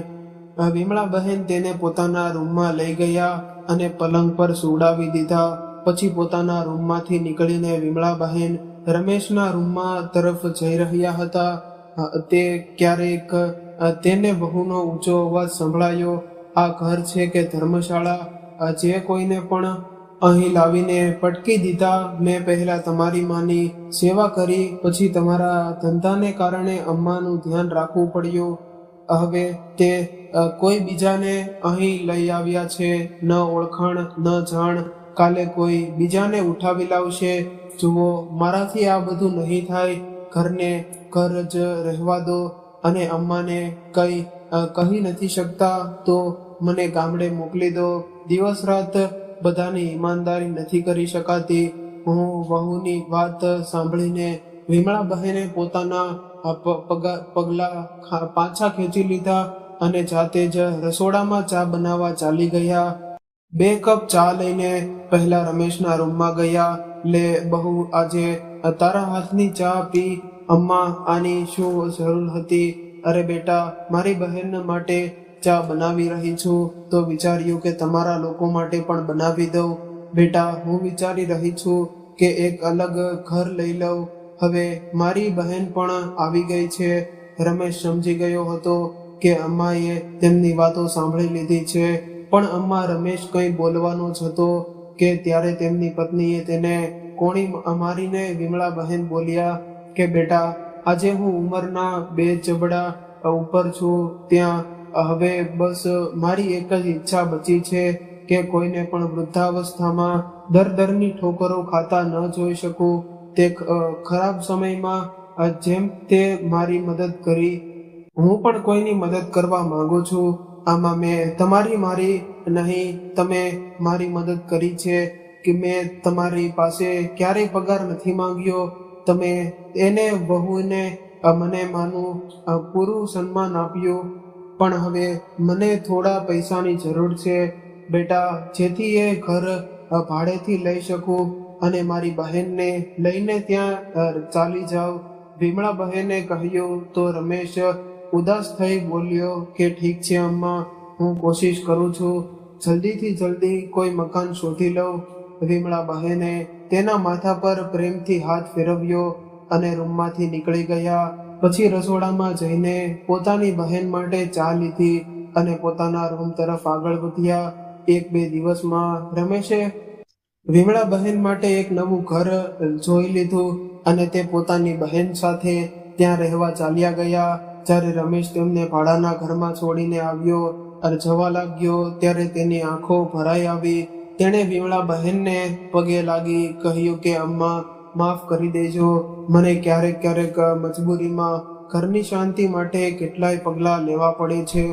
વિમળા બહેન તેને પોતાના રૂમમાં લઈ ગયા અને પલંગ પર સુવડાવી દીધા. પછી પોતાના રૂમમાંથી નીકળીને વિમળા બહેન રમેશના રૂમમાં તરફ જઈ રહ્યા હતા. તે ક્યારેક તેને બહુનો ઊંચો અવાજ સંભળાયો. આ ઘર છે કે ધર્મશાળા? જે કોઈને પણ અહીં લાવીને પટકી દીધા. મેં પહેલા તમારી માની સેવા કરી, પછી તમારા ધંધાને કારણે અમ્માનું ધ્યાન રાખવું પડ્યું. હવે તે કોઈ બીજાને અહીં લઈ આવ્યા છે. ન ઓળખાણ ન જાણ, કાલે કોઈ બીજાને ઉઠાવી લાવશે. જુઓ, મારાથી આ બધું નહીં થાય. ઘરને ઘર જ રહેવા દો અને અમ્માને કહી નથી શકતા તો મને ગામડે મોકલી દો. દિવસ રાત બધાની ઈમાનદારી નથી કરી શકાતી. હું વહુની વાત સાંભળીને વિમળા બહેને પોતાના પગલા પાછા ખેંચી લીધા અને જાતે જ રસોડામાં ચા બનાવવા ચાલી ગયા. 2 કપ ચા લઈને પહેલા રમેશના રૂમમાં ગયા. લે બહુ, આજે તારા હાથની ચા પી. અમ્મા, આની શું જરૂર હતી? અરે બેટા, મારી બહેન માટે ચા બનાવી રહી છું તો વિચાર્યું કે તમારા લોકો માટે પણ બનાવી દઉં. બેટા, હું વિચારી રહી છું કે એક અલગ ઘર લઈ લઉં. હવે મારી બહેન પણ આવી ગઈ છે. રમેશ સમજી ગયો હતો કે અમ્માએ તેમની વાતો સાંભળી લીધી છે, પણ અમ્મા રમેશ કંઈ બોલવાનો જ હતો કે ત્યારે તેમની પત્નીએ તેને કોણી મારીને વિમળા બહેન બોલ્યા કે બેટા, આજે હું ઉંમરના 2 જબડા ઉપર છું. ત્યાં હવે બસ મારી એક જ ઈચ્છા બચી છે કે કોઈને પણ વૃદ્ધાવસ્થામાં દરની ઠોકરો ખાતા ન જોઈ શકું. તે ખરાબ સમયમાં જેમ તે મારી મદદ કરી, હું પણ કોઈની મદદ કરવા માંગુ છું. આમાં મેં મારી નહીં, તમે મારી મદદ કરી છે કે મેં તમારી પાસે ક્યારેય પગાર નથી માંગ્યો. તમે એને વહુને મને માનું પૂરું સન્માન આપ્યું. પણ હવે મને થોડા પૈસાની જરૂર છે બેટા, જેથી એ ઘર ભાડેથી લઈ શકું અને મારી બહેનને લઈને ત્યાં ચાલી જાઉં. વિમળા બહેને કહ્યું તો રમેશ ઉદાસ થઈ બોલ્યો કે ઠીક છે અમ્મા, હું કોશિશ કરું છું, જલ્દીથી જલ્દી કોઈ મકાન શોધી લઉં. વિમળા બહેને તેના માથા પર પ્રેમથી હાથ ફેરવ્યો અને રૂમમાંથી નીકળી ગયા. પછી રસોડામાં જઈને પોતાની બહેન માટે ચા લીધી અને પોતાના રૂમ તરફ આગળ વધ્યા. 1-2 દિવસમાં રમેશે વિમળા બહેન માટે એક નવું ઘર જોઈ લીધું અને તે પોતાની બહેન સાથે ત્યાં રહેવા ચાલ્યા ગયા. જ્યારે રમેશ તેમને ભાડાના ઘરમાં છોડીને આવ્યો અને જવા લાગ્યો ત્યારે તેની આંખો ભરાઈ આવી. તેણે વિમળા બહેનને પગે લાગી કહ્યું કે અમ્મા, માફ કરી દેજો, મને ક્યારેક ક્યારેક મજબૂરીમાં ઘરની શાંતિ માટે કેટલાય પગલાં લેવા પડે છે.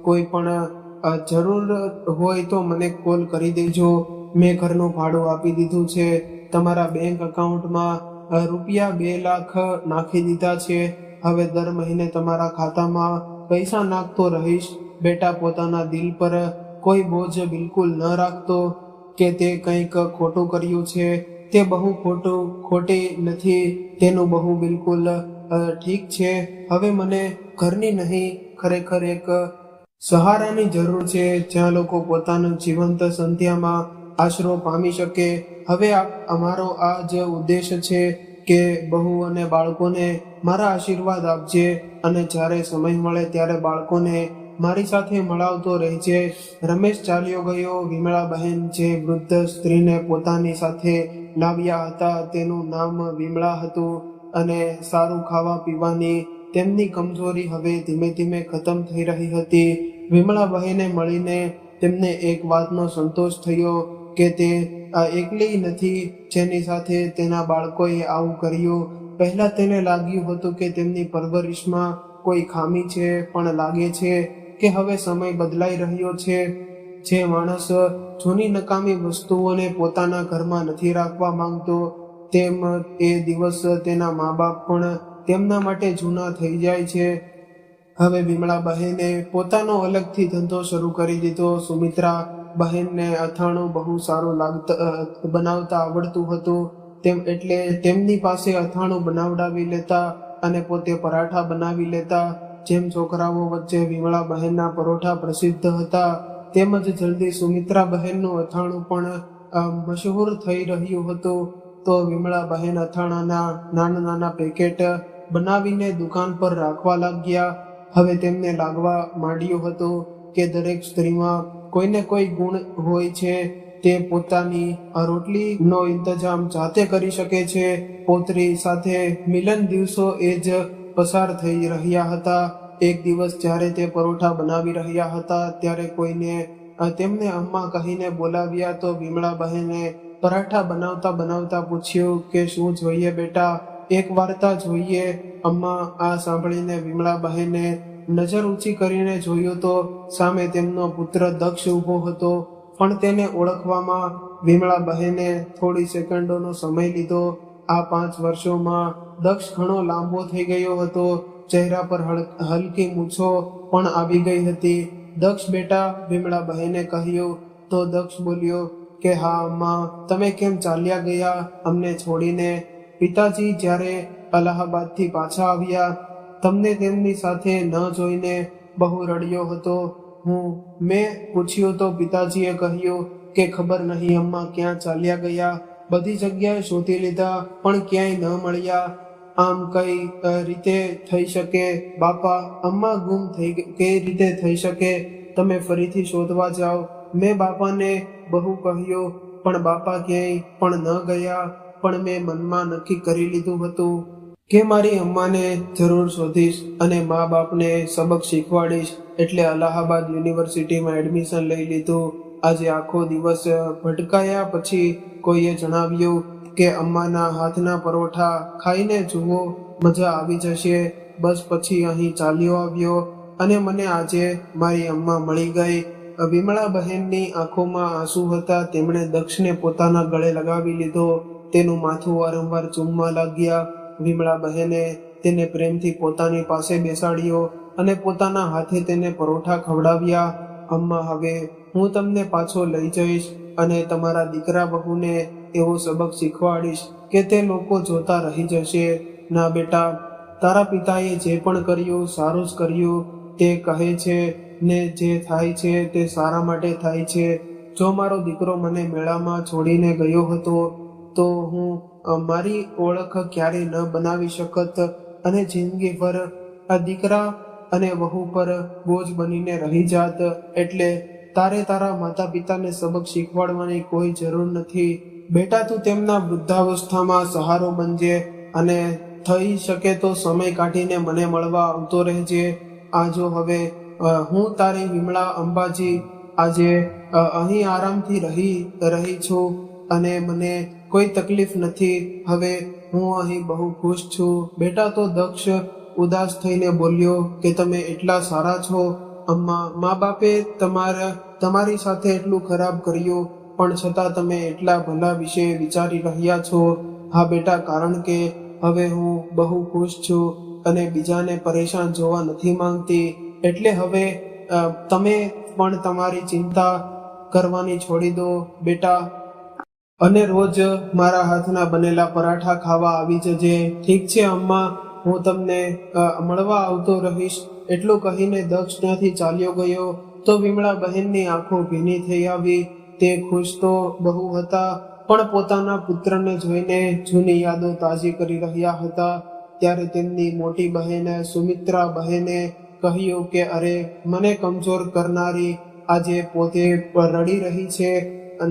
કોઈ પણ જરૂર હોય તો મને કોલ કરી દેજો. મેં ઘરનું ભાડું આપી દીધું છે. તમારા બેંક એકાઉન્ટમાં રૂપિયા 2 લાખ નાખી દીધા છે. હવે દર મહિને તમારા ખાતામાં પૈસા નાખતો રહીશ. બેટા, પોતાના દિલ પર કોઈ બોજ બિલકુલ ન રાખતો કે તે કંઈક ખોટું કર્યું છે. તે બહુ ખોટી નથી, તેનું બહુ બિલકુલ ઠીક છે. હવે મને ઘરની નહીં, ખરેખર એક સહારાની જરૂર છે, જ્યાં લોકો પોતાનું જીવંત સંધ્યામાં આશરો પામી શકે. હવે અમારો આ જ ઉદ્દેશ છે કે બહુ અને બાળકોને મારા આશીર્વાદ આપજે અને જ્યારે સમય મળે ત્યારે બાળકોને મારી સાથે મળાવતો રહેજે. રમેશ ચાલ્યો ગયો. વિમળા બહેન જે વૃદ્ધ સ્ત્રીને પોતાની સાથે લાવ્યા હતા તેનું નામ વિમળા હતું અને સારું ખાવા પીવાની તેમની કમજોરી હવે ધીમે ધીમે ખતમ થઈ રહી હતી. વિમળા બહેને મળીને તેમને એક વાતનો સંતોષ થયો કે તે એકલી નથી જેની સાથે તેના બાળકોએ આવું કર્યું. પહેલા તેને લાગ્યું હતું કે તેમની પરવરિશમાં કોઈ ખામી છે, પણ લાગે છે કે હવે સમય બદલાઈ રહ્યો છે. જે માણસ જૂની નકામી વસ્તુઓને પોતાના ઘરમાં નથી રાખવા માંગતો, તેમ એ દિવસ તેના મા બાપ પણ તેમના માટે જૂના થઈ જાય છે. હવે વિમળા બહેને પોતાનો અલગથી ધંધો શરૂ કરી દીધો. સુમિત્રા બહેનને અથાણું બહુ સારું બનાવતા આવડતું હતું, તેમ એટલે તેમની પાસે અથાણું બનાવડાવી લેતા અને પોતે પરાઠા બનાવી લેતા. જેમ છોકરાઓ વચ્ચે વિમળા બહેનના પરોઠા પ્રસિદ્ધ હતા, તેમજ જલ્દી સુમિત્રા બહેનનું અથાણું પણ મશહૂર થઈ રહ્યું હતું. તો વિમળા બહેન અથાણાના નાના નાના પેકેટ બનાવીને દુકાન પર રાખવા લાગ્યા. હવે તેમને લાગવા માંડ્યું હતું કે દરેક સ્ત્રીમાં કોઈને કોઈ ગુણ હોય છે. તે પોતાની રોટલીનો ઇંતજામ જાતે કરી શકે છે. પૌત્રી સાથે મિલન દિવસો એ જ પસાર થઈ રહ્યા હતા. એક દિવસ જ્યારે તે પરોઠા બનાવી રહ્યા હતા ત્યારે કોઈને તેમને અમ્મા કહીને બોલાવ્યા. તો વિમળા બહેને પરાઠા બનાવતા બનાવતા પૂછ્યું કે શું જોઈએ બેટા? એક વાર્તા જોઈએ અમ્મા. આ સાંભળીને વિમળા બહેને નજર ઊંચી કરીને જોયું તો સામે તેમનો પુત્ર દક્ષ ઊભો હતો, પણ તેને ઓળખવામાં વિમળા બહેને થોડી સેકન્ડોનો સમય લીધો. આ 5 વર્ષોમાં દક્ષ ઘણો લાંબો થઈ ગયો હતો. ચહેરા પર હલકી મૂછો પણ આવી ગઈ હતી. દક્ષ બેટા, વિમળા બહેને કહ્યું. તો દક્ષ બોલ્યો કે હા અમ્મા, તમે કેમ ચાલ્યા ગયા અમને છોડીને? પિતાજી જ્યારે અલ્હાબાદથી પાછા આવ્યા, તમને તેમની સાથે ન જોઈને બહુ રડ્યો હતો. મેં પૂછ્યું તો પિતાજીએ કહ્યું કે ખબર નહીં અમ્મા ક્યાં ચાલ્યા ગયા. બધી જગ્યાએ શોધી લીધા પણ ક્યાંય ન મળ્યા. આમ કઈ રીતે થઈ શકે બાપા? અમ્મા ગુમ થઈ કઈ રીતે થઈ શકે? તમે ફરીથી શોધવા જાઓ. મેં બાપાને બહુ કહ્યું પણ બાપા ક્યાંય પણ ન ગયા. પણ મેં મનમાં નક્કી કરી લીધું હતું કે મારી અમ્માને જરૂર શોધીશ અને મા બાપને સબક શીખવાડીશ. એટલે અલ્હાબાદ યુનિવર્સિટીમાં એડમિશન લઈ લીધું. આજે આખો દિવસ ભટકાયા પછી કોઈએ જણાવ્યું કે અમ્માના હાથના પરોઠા ખાઈને જુઓ, મજા આવી જશે. બસ પછી અહીં ચાલ્યો આવ્યો અને મને આજે મારી અમ્મા મળી ગઈ. વિમળા બહેનની આંખોમાં આંસુ હતા. તેમણે દક્ષને પોતાના ગળે લગાવી લીધો. તેનું માથું વારંવાર ચૂમવા લાગ્યા. વિમળા બહેને તેને પ્રેમથી પોતાની પાસે બેસાડ્યો અને પોતાના હાથે તેને પરોઠા ખવડાવ્યા. અમ્મા, હવે હું તમને પાછો લઈ જઈશ અને તમારા દીકરા બહુને એવો સબક શીખવાડીશ કે તે લોકો જોતા રહી જશે. ના બેટા, તારા પિતાએ જે પણ કર્યું સારું જ કર્યું. તે કહે છે ને જે થાય છે તે સારા માટે થાય છે. જો મારો દીકરો મને મેળામાં છોડીને ગયો હતો તો હું મારી ઓળખ ક્યારેય ન બનાવી શકત અને જિંદગીભર આ દીકરા અને વહુ પર બોજ બનીને રહી જાત. એટલે તારે તારા માતા પિતાને સબક શીખવાડવાની કોઈ જરૂર નથી. બેટા, તું તેમના વૃદ્ધાવસ્થામાં સહારો બનજે અને થઈ શકે તો સમય કાઢીને મને મળવા આવતો રહેજે. આ જો હવે હું તારી વિમળા અંબાજી આજે અહીં આરામથી રહી છું અને મને કોઈ તકલીફ નથી. હવે હું અહીં બહુ ખુશ છું. બેટા, તો દક્ષ ઉદાસ થઈને બોલ્યો કે તમે એટલા સારા છો અમ્મા. મા બાપે તમારી સાથે એટલું ખરાબ કર્યું પણ છતાં તમે એટલા ભલા વિશે વિચારી રહ્યા છો. હા બેટા, કારણ કે હવે હું બહુ ખુશ છું અને બીજાને પરેશાન જોવા નથી માંગતી. એટલે હવે તમે પણ તમારી ચિંતા કરવાની છોડી દો બેટા, અને રોજ મારા હાથના બનેલા પરાઠા ખાવા આવી જજે. ઠીક છે અમ્મા, હું તમને મળવા આવતો રહીશ. એટલું કહીને દક્ષ ત્યાંથી ચાલ્યો ગયો તો વિમળા બહેનની આંખો ભીની થઈ આવી. તે ખુશ તો બહુ હતા પણ પોતાના પુત્રને જોઈને જૂની યાદો તાજી કરી રહ્યા હતા. ત્યારે તેમની મોટી બહેન સુમિત્રા બહેને કહ્યું કે અરે, મને કમજોર કરનારી આજે પોતે રડી રહી છે.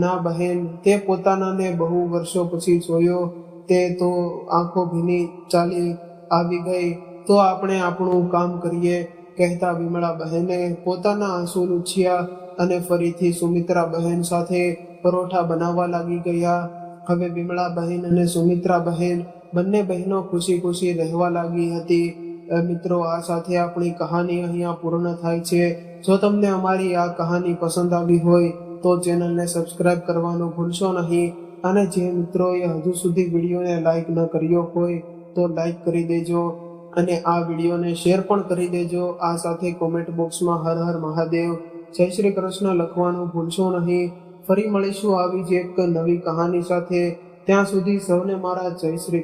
ના બહેન, તે પોતાનાને બહુ વર્ષો પછી જોયો. તે તો આંખો ભીની ચાલી આવી ગઈ. તો આપણે આપણું કામ કરીએ, કહેતા વિમળા બહેને પોતાના આંસુ લૂછ્યા અને ફરીથી સુમિત્રા બહેન સાથે પરોઠા બનાવવા લાગી ગયા. હવે વિમળા બહેન અને સુમિત્રા બહેન બંને બહેનો ખુશી ખુશી રહેવા લાગી હતી. મિત્રો, આ સાથે આપણી કહાની અહીંયા પૂર્ણ થાય છે. જો તમને અમારી આ કહાની પસંદ આવી હોય તો ચેનલને સબસ્ક્રાઇબ કરવાનું ભૂલશો નહીં. અને જે મિત્રોએ હજુ સુધી વિડીયોને લાઈક ન કર્યો હોય તો લાઈક કરી દેજો અને આ વિડીયોને શેર પણ કરી દેજો. આ સાથે કોમેન્ટ બોક્સમાં હર હર મહાદેવ, જય શ્રી કૃષ્ણ લખવાનું ભૂલશો નહીં. ફરી મળીશું આવી જ એક નવી કહાની સાથે. ત્યાં સુધી સૌને મારા જય શ્રી